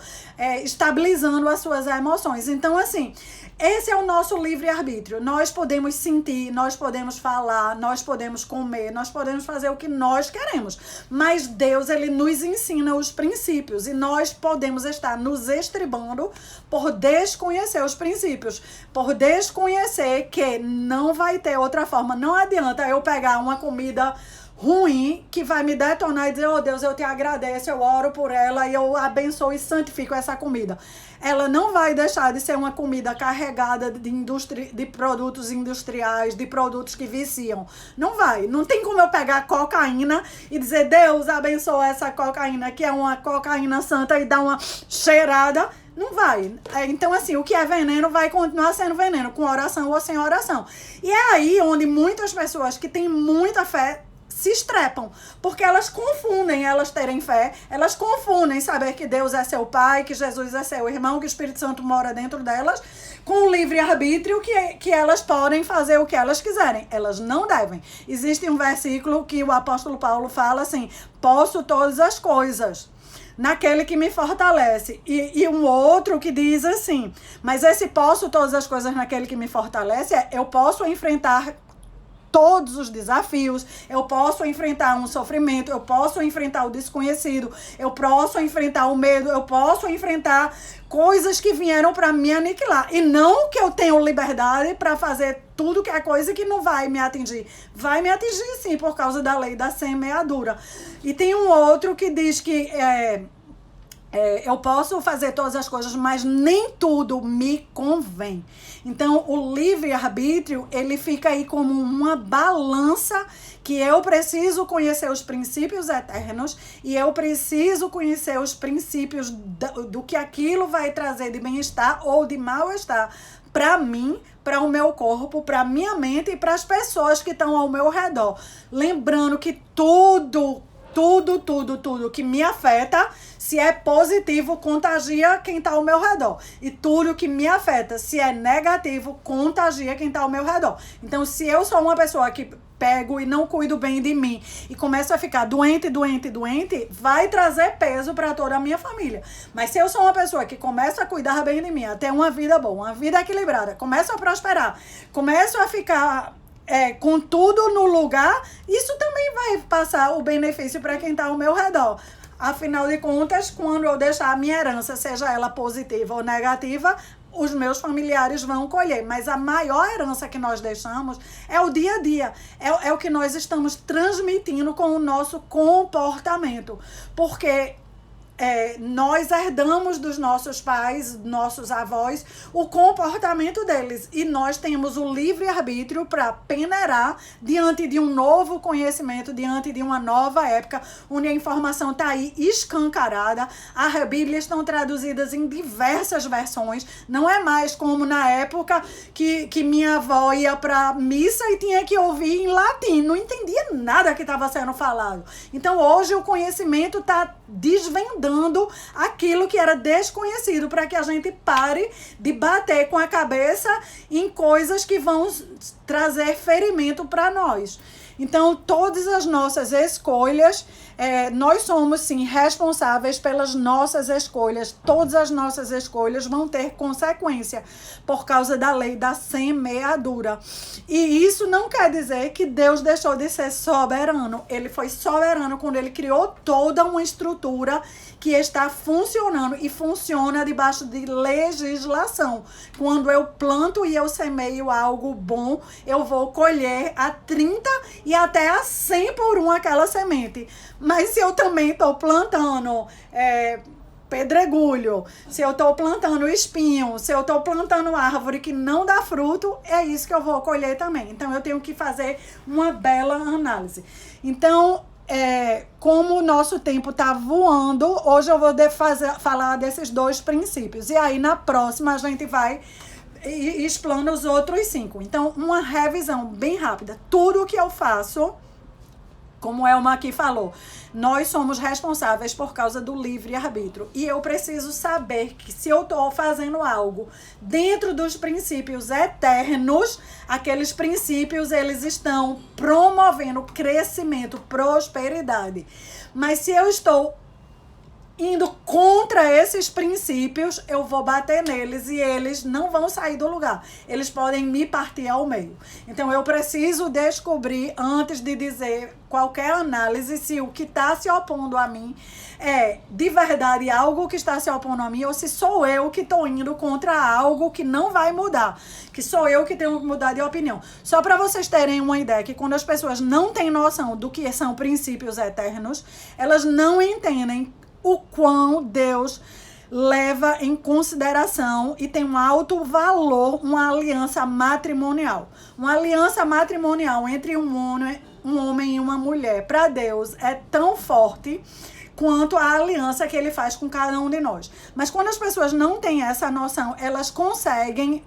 estabilizando as suas emoções. Então, assim, esse é o nosso livre-arbítrio. Nós podemos sentir, nós podemos falar, nós podemos comer, nós podemos fazer o que nós queremos. Mas Deus, ele nos ensina os princípios, e nós podemos estar nos estribando por desconhecer os princípios, por desconhecer que não vai ter outra forma. Não adianta eu pegar uma comida ruim que vai me detonar e dizer: oh Deus, eu te agradeço, eu oro por ela e eu abençoo e santifico essa comida. Ela não vai deixar de ser uma comida carregada de produtos industriais, de produtos que viciam. Não vai. Não tem como eu pegar cocaína e dizer: Deus abençoa essa cocaína, que é uma cocaína santa, e dar uma cheirada. Não vai. Então, assim, o que é veneno vai continuar sendo veneno, com oração ou sem oração. E é aí onde muitas pessoas que têm muita fé se estrepam, porque elas confundem elas terem fé, elas confundem saber que Deus é seu pai, que Jesus é seu irmão, que o Espírito Santo mora dentro delas, com o livre-arbítrio que elas podem fazer o que elas quiserem. Elas não devem. Existe um versículo que o apóstolo Paulo fala assim: posso todas as coisas naquele que me fortalece. E um outro que diz assim, mas esse posso todas as coisas naquele que me fortalece eu posso enfrentar todos os desafios, eu posso enfrentar um sofrimento, eu posso enfrentar o desconhecido, eu posso enfrentar o medo, eu posso enfrentar coisas que vieram para me aniquilar. E não que eu tenho liberdade para fazer tudo que é coisa que não vai me atingir. Vai me atingir sim, por causa da lei da semeadura. E tem um outro que diz que eu posso fazer todas as coisas, mas nem tudo me convém. Então, o livre-arbítrio, ele fica aí como uma balança, que eu preciso conhecer os princípios eternos e eu preciso conhecer os princípios do que aquilo vai trazer de bem-estar ou de mal-estar para mim, para o meu corpo, para a minha mente e para as pessoas que estão ao meu redor. Lembrando que tudo que me afeta, se é positivo, contagia quem está ao meu redor. E tudo que me afeta, se é negativo, contagia quem está ao meu redor. Então, se eu sou uma pessoa que pego e não cuido bem de mim e começo a ficar doente, vai trazer peso para toda a minha família. Mas se eu sou uma pessoa que começa a cuidar bem de mim, a ter uma vida boa, uma vida equilibrada, começo a prosperar, começo a ficar com tudo no lugar, isso também vai passar o benefício para quem está ao meu redor. Afinal de contas, quando eu deixar a minha herança, seja ela positiva ou negativa, os meus familiares vão colher. Mas a maior herança que nós deixamos é o dia a dia. É o que nós estamos transmitindo com o nosso comportamento. Porque nós herdamos dos nossos pais, nossos avós, o comportamento deles. E nós temos o livre-arbítrio para peneirar diante de um novo conhecimento, diante de uma nova época, onde a informação está aí escancarada. As Bíblias estão traduzidas em diversas versões. Não é mais como na época que minha avó ia para missa e tinha que ouvir em latim. Não entendia nada que estava sendo falado. Então, hoje, o conhecimento está desvendando aquilo que era desconhecido, para que a gente pare de bater com a cabeça em coisas que vão trazer ferimento para nós. Então, todas as nossas escolhas, nós somos, sim, responsáveis pelas nossas escolhas. Todas as nossas escolhas vão ter consequência por causa da lei da semeadura. E isso não quer dizer que Deus deixou de ser soberano. Ele foi soberano quando ele criou toda uma estrutura que está funcionando e funciona debaixo de legislação. Quando eu planto e eu semeio algo bom, eu vou colher a 30 e até a 100 por um aquela semente. Mas se eu também estou plantando pedregulho, se eu estou plantando espinho, se eu estou plantando árvore que não dá fruto, é isso que eu vou colher também. Então eu tenho que fazer uma bela análise. Então, como o nosso tempo está voando, hoje eu vou falar desses 2 princípios. E aí na próxima a gente vai e explana os outros 5. Então, uma revisão bem rápida. Tudo o que eu faço, como Elma aqui falou, nós somos responsáveis por causa do livre-arbítrio. E eu preciso saber que se eu estou fazendo algo dentro dos princípios eternos, aqueles princípios, eles estão promovendo crescimento, prosperidade. Mas se eu estou indo contra esses princípios, eu vou bater neles e eles não vão sair do lugar. Eles podem me partir ao meio. Então, eu preciso descobrir, antes de dizer qualquer análise, se o que está se opondo a mim é de verdade algo que está se opondo a mim ou se sou eu que estou indo contra algo que não vai mudar, que sou eu que tenho que mudar de opinião. Só para vocês terem uma ideia, que quando as pessoas não têm noção do que são princípios eternos, elas não entendem o quão Deus leva em consideração e tem um alto valor uma aliança matrimonial. Uma aliança matrimonial entre um homem e uma mulher, para Deus, é tão forte quanto a aliança que ele faz com cada um de nós. Mas quando as pessoas não têm essa noção, elas conseguem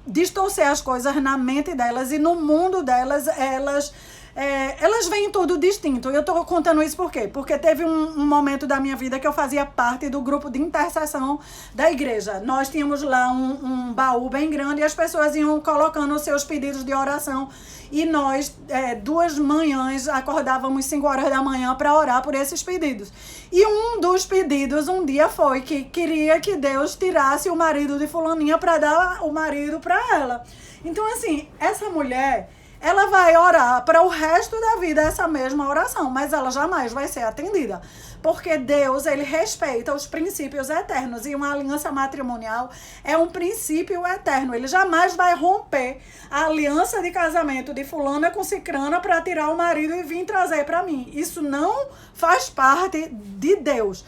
distorcer as coisas na mente delas e no mundo delas, elas veem tudo distinto. E eu tô contando isso por quê? Porque teve um momento da minha vida que eu fazia parte do grupo de intercessão da igreja. Nós tínhamos lá um baú bem grande e as pessoas iam colocando os seus pedidos de oração. E nós, 2 manhãs, acordávamos 5 horas da manhã para orar por esses pedidos. E um dos pedidos um dia foi que queria que Deus tirasse o marido de fulaninha para dar o marido para ela. Então, assim, essa mulher, ela vai orar para o resto da vida essa mesma oração, mas ela jamais vai ser atendida. Porque Deus, ele respeita os princípios eternos. E uma aliança matrimonial é um princípio eterno. Ele jamais vai romper a aliança de casamento de fulana com cicrana para tirar o marido e vir trazer para mim. Isso não faz parte de Deus.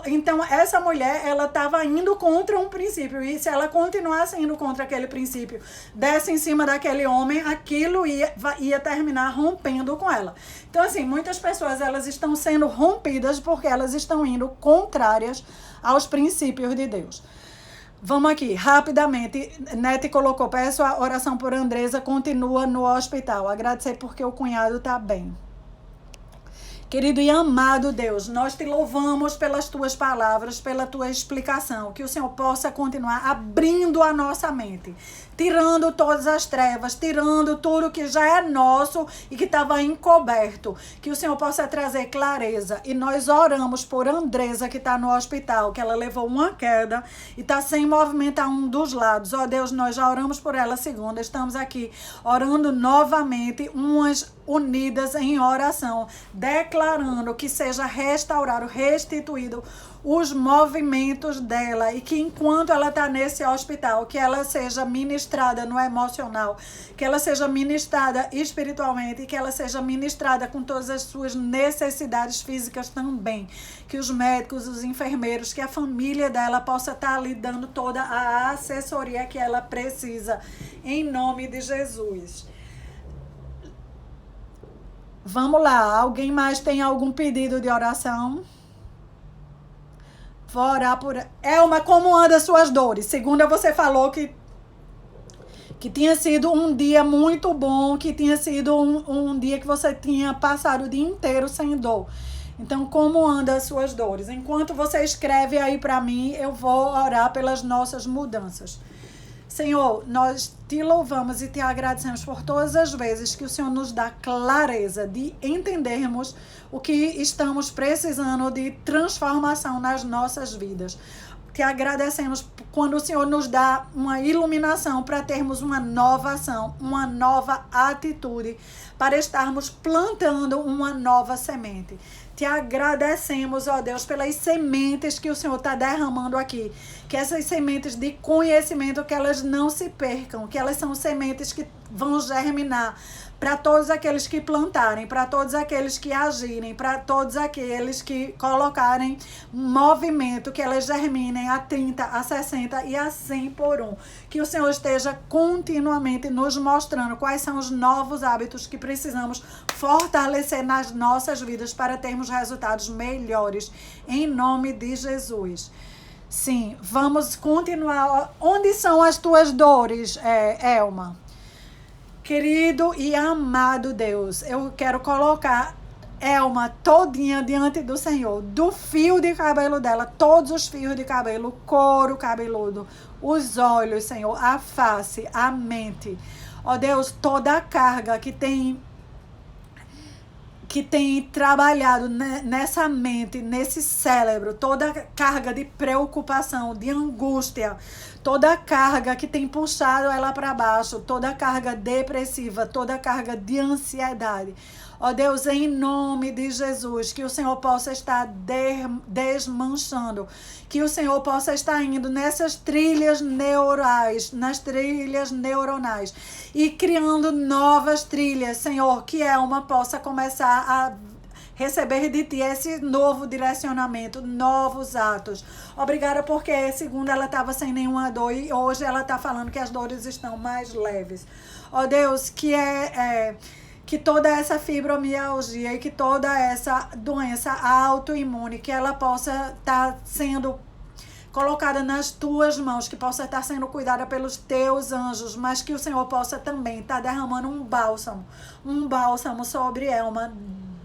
Então, essa mulher, ela estava indo contra um princípio. E se ela continuasse indo contra aquele princípio, desse em cima daquele homem, aquilo ia terminar rompendo com ela. Então, assim, muitas pessoas, elas estão sendo rompidas porque elas estão indo contrárias aos princípios de Deus. Vamos aqui, rapidamente. Nete colocou, peço a oração por Andresa, continua no hospital. Agradecer porque o cunhado está bem. Querido e amado Deus, nós te louvamos pelas tuas palavras, pela tua explicação, que o Senhor possa continuar abrindo a nossa mente, tirando todas as trevas, tirando tudo que já é nosso e que estava encoberto, que o Senhor possa trazer clareza. E nós oramos por Andresa, que está no hospital, que ela levou uma queda e está sem movimentar um dos lados. Ó Deus, nós já oramos por ela segunda, estamos aqui orando novamente, umas unidas em oração, declarando que seja restaurado, restituído os movimentos dela e que enquanto ela está nesse hospital, que ela seja ministrada no emocional, que ela seja ministrada espiritualmente e que ela seja ministrada com todas as suas necessidades físicas também, que os médicos, os enfermeiros, que a família dela possa estar lhe dando toda a assessoria que ela precisa, em nome de Jesus. Vamos lá, alguém mais tem algum pedido de oração? Vou orar por... Elma, como anda as suas dores? Segunda você falou que tinha sido um dia muito bom, que tinha sido um dia que você tinha passado o dia inteiro sem dor. Então, como anda as suas dores? Enquanto você escreve aí para mim, eu vou orar pelas nossas mudanças. Senhor, nós te louvamos e te agradecemos por todas as vezes que o Senhor nos dá clareza de entendermos o que estamos precisando de transformação nas nossas vidas. Te agradecemos quando o Senhor nos dá uma iluminação para termos uma nova ação, uma nova atitude, para estarmos plantando uma nova semente. Te agradecemos, ó Deus, pelas sementes que o Senhor está derramando aqui. Que essas sementes de conhecimento, que elas não se percam, que elas são sementes que vão germinar para todos aqueles que plantarem, para todos aqueles que agirem, para todos aqueles que colocarem movimento, que elas germinem a 30, a 60 e a 100 por um. Que o Senhor esteja continuamente nos mostrando quais são os novos hábitos que precisamos fortalecer nas nossas vidas para termos resultados melhores, em nome de Jesus. Sim, vamos continuar. Onde são as tuas dores, Elma? Querido e amado Deus, eu quero colocar Elma todinha diante do Senhor, do fio de cabelo dela, todos os fios de cabelo, couro cabeludo, os olhos, Senhor, a face, a mente. Ó Deus, toda a carga que tem trabalhado nessa mente, nesse cérebro, toda a carga de preocupação, de angústia, toda a carga que tem puxado ela para baixo, toda a carga depressiva, toda a carga de ansiedade. Ó Deus, em nome de Jesus, que o Senhor possa estar desmanchando, que o Senhor possa estar indo nessas trilhas neurais, nas trilhas neuronais e criando novas trilhas, Senhor, que Elma possa começar a receber de ti esse novo direcionamento, novos atos. Obrigada porque segunda ela estava sem nenhuma dor e hoje ela está falando que as dores estão mais leves. Ó Deus, que toda essa fibromialgia e que toda essa doença autoimune, que ela possa estar sendo colocada nas tuas mãos, que possa estar sendo cuidada pelos teus anjos, mas que o Senhor possa também estar derramando um bálsamo sobre Elma,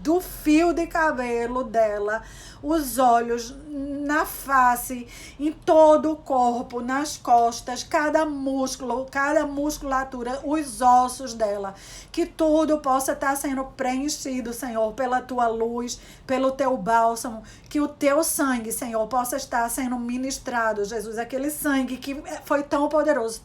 do fio de cabelo dela, os olhos, na face, em todo o corpo, nas costas, cada músculo, cada musculatura, os ossos dela, que tudo possa estar sendo preenchido, Senhor, pela tua luz, pelo teu bálsamo, que o teu sangue, Senhor, possa estar sendo ministrado, Jesus, aquele sangue que foi tão poderoso,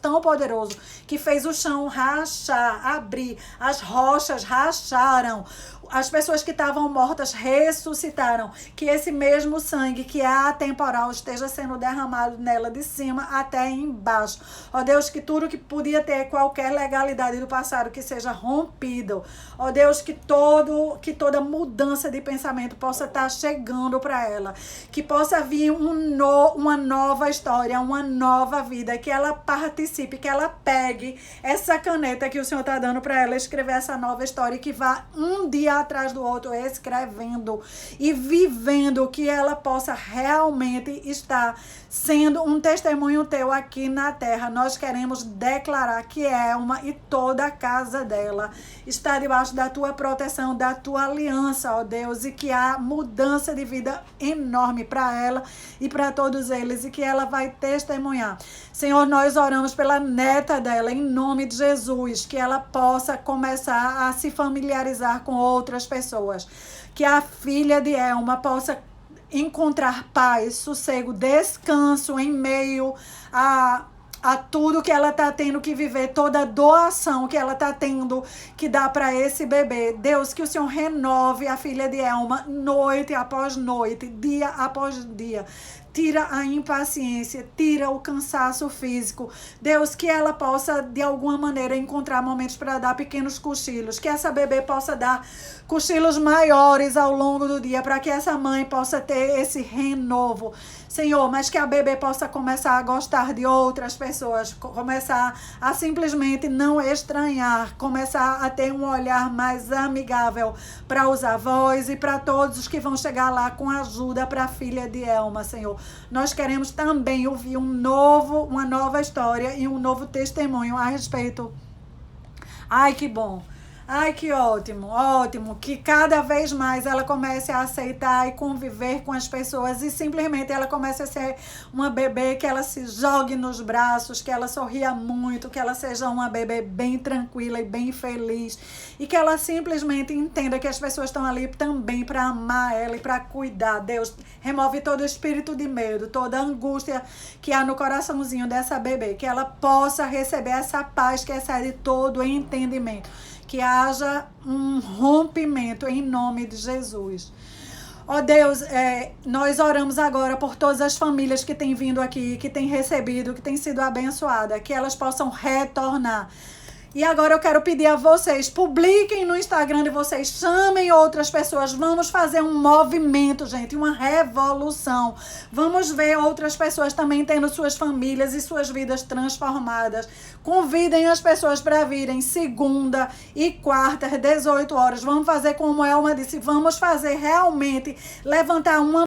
que fez o chão rachar, abrir, as rochas racharam, as pessoas que estavam mortas ressuscitaram, que esse mesmo sangue que é atemporal esteja sendo derramado nela de cima até embaixo. Ó Deus, que tudo que podia ter qualquer legalidade do passado que seja rompido. Ó Deus, que toda mudança de pensamento possa estar chegando para ela, que possa vir uma nova história, uma nova vida, que ela participe, que ela pegue essa caneta que o Senhor está dando para ela escrever essa nova história e que vá um dia atrás do outro escrevendo e vivendo, que ela possa realmente estar sendo um testemunho teu aqui na terra. Nós queremos declarar que Elma e toda a casa dela está debaixo da tua proteção, da tua aliança, ó Deus, e que há mudança de vida enorme para ela e para todos eles, e que ela vai testemunhar. Senhor, nós oramos pela neta dela, em nome de Jesus, que ela possa começar a se familiarizar com outras pessoas, que a filha de Elma possa encontrar paz, sossego, descanso em meio a tudo que ela está tendo que viver, toda a doação que ela está tendo que dar para esse bebê. Deus, que o Senhor renove a filha de Elma noite após noite, dia após dia. Tira a impaciência, tira o cansaço físico. Deus, que ela possa, de alguma maneira, encontrar momentos para dar pequenos cochilos. Que essa bebê possa dar cochilos maiores ao longo do dia, para que essa mãe possa ter esse renovo. Senhor, mas que a bebê possa começar a gostar de outras pessoas, começar a simplesmente não estranhar, começar a ter um olhar mais amigável para os avós e para todos os que vão chegar lá com ajuda para a filha de Elma, Senhor. Nós queremos também ouvir uma nova história e um novo testemunho a respeito. Ai, que bom! Ai, que ótimo, ótimo. Que cada vez mais ela comece a aceitar e conviver com as pessoas e simplesmente ela comece a ser uma bebê que ela se jogue nos braços, que ela sorria muito, que ela seja uma bebê bem tranquila e bem feliz e que ela simplesmente entenda que as pessoas estão ali também para amar ela e para cuidar. Deus, remove todo o espírito de medo, toda a angústia que há no coraçãozinho dessa bebê, que ela possa receber essa paz que excede todo entendimento. Que haja um rompimento em nome de Jesus. Ó Deus, nós oramos agora por todas as famílias que têm vindo aqui, que têm recebido, que têm sido abençoadas, que elas possam retornar. E agora eu quero pedir a vocês, publiquem no Instagram de vocês, chamem outras pessoas, vamos fazer um movimento, gente, uma revolução. Vamos ver outras pessoas também tendo suas famílias e suas vidas transformadas. Convidem as pessoas para virem segunda e quarta, às 18 horas. Vamos fazer como Elma disse, vamos fazer realmente, levantar uma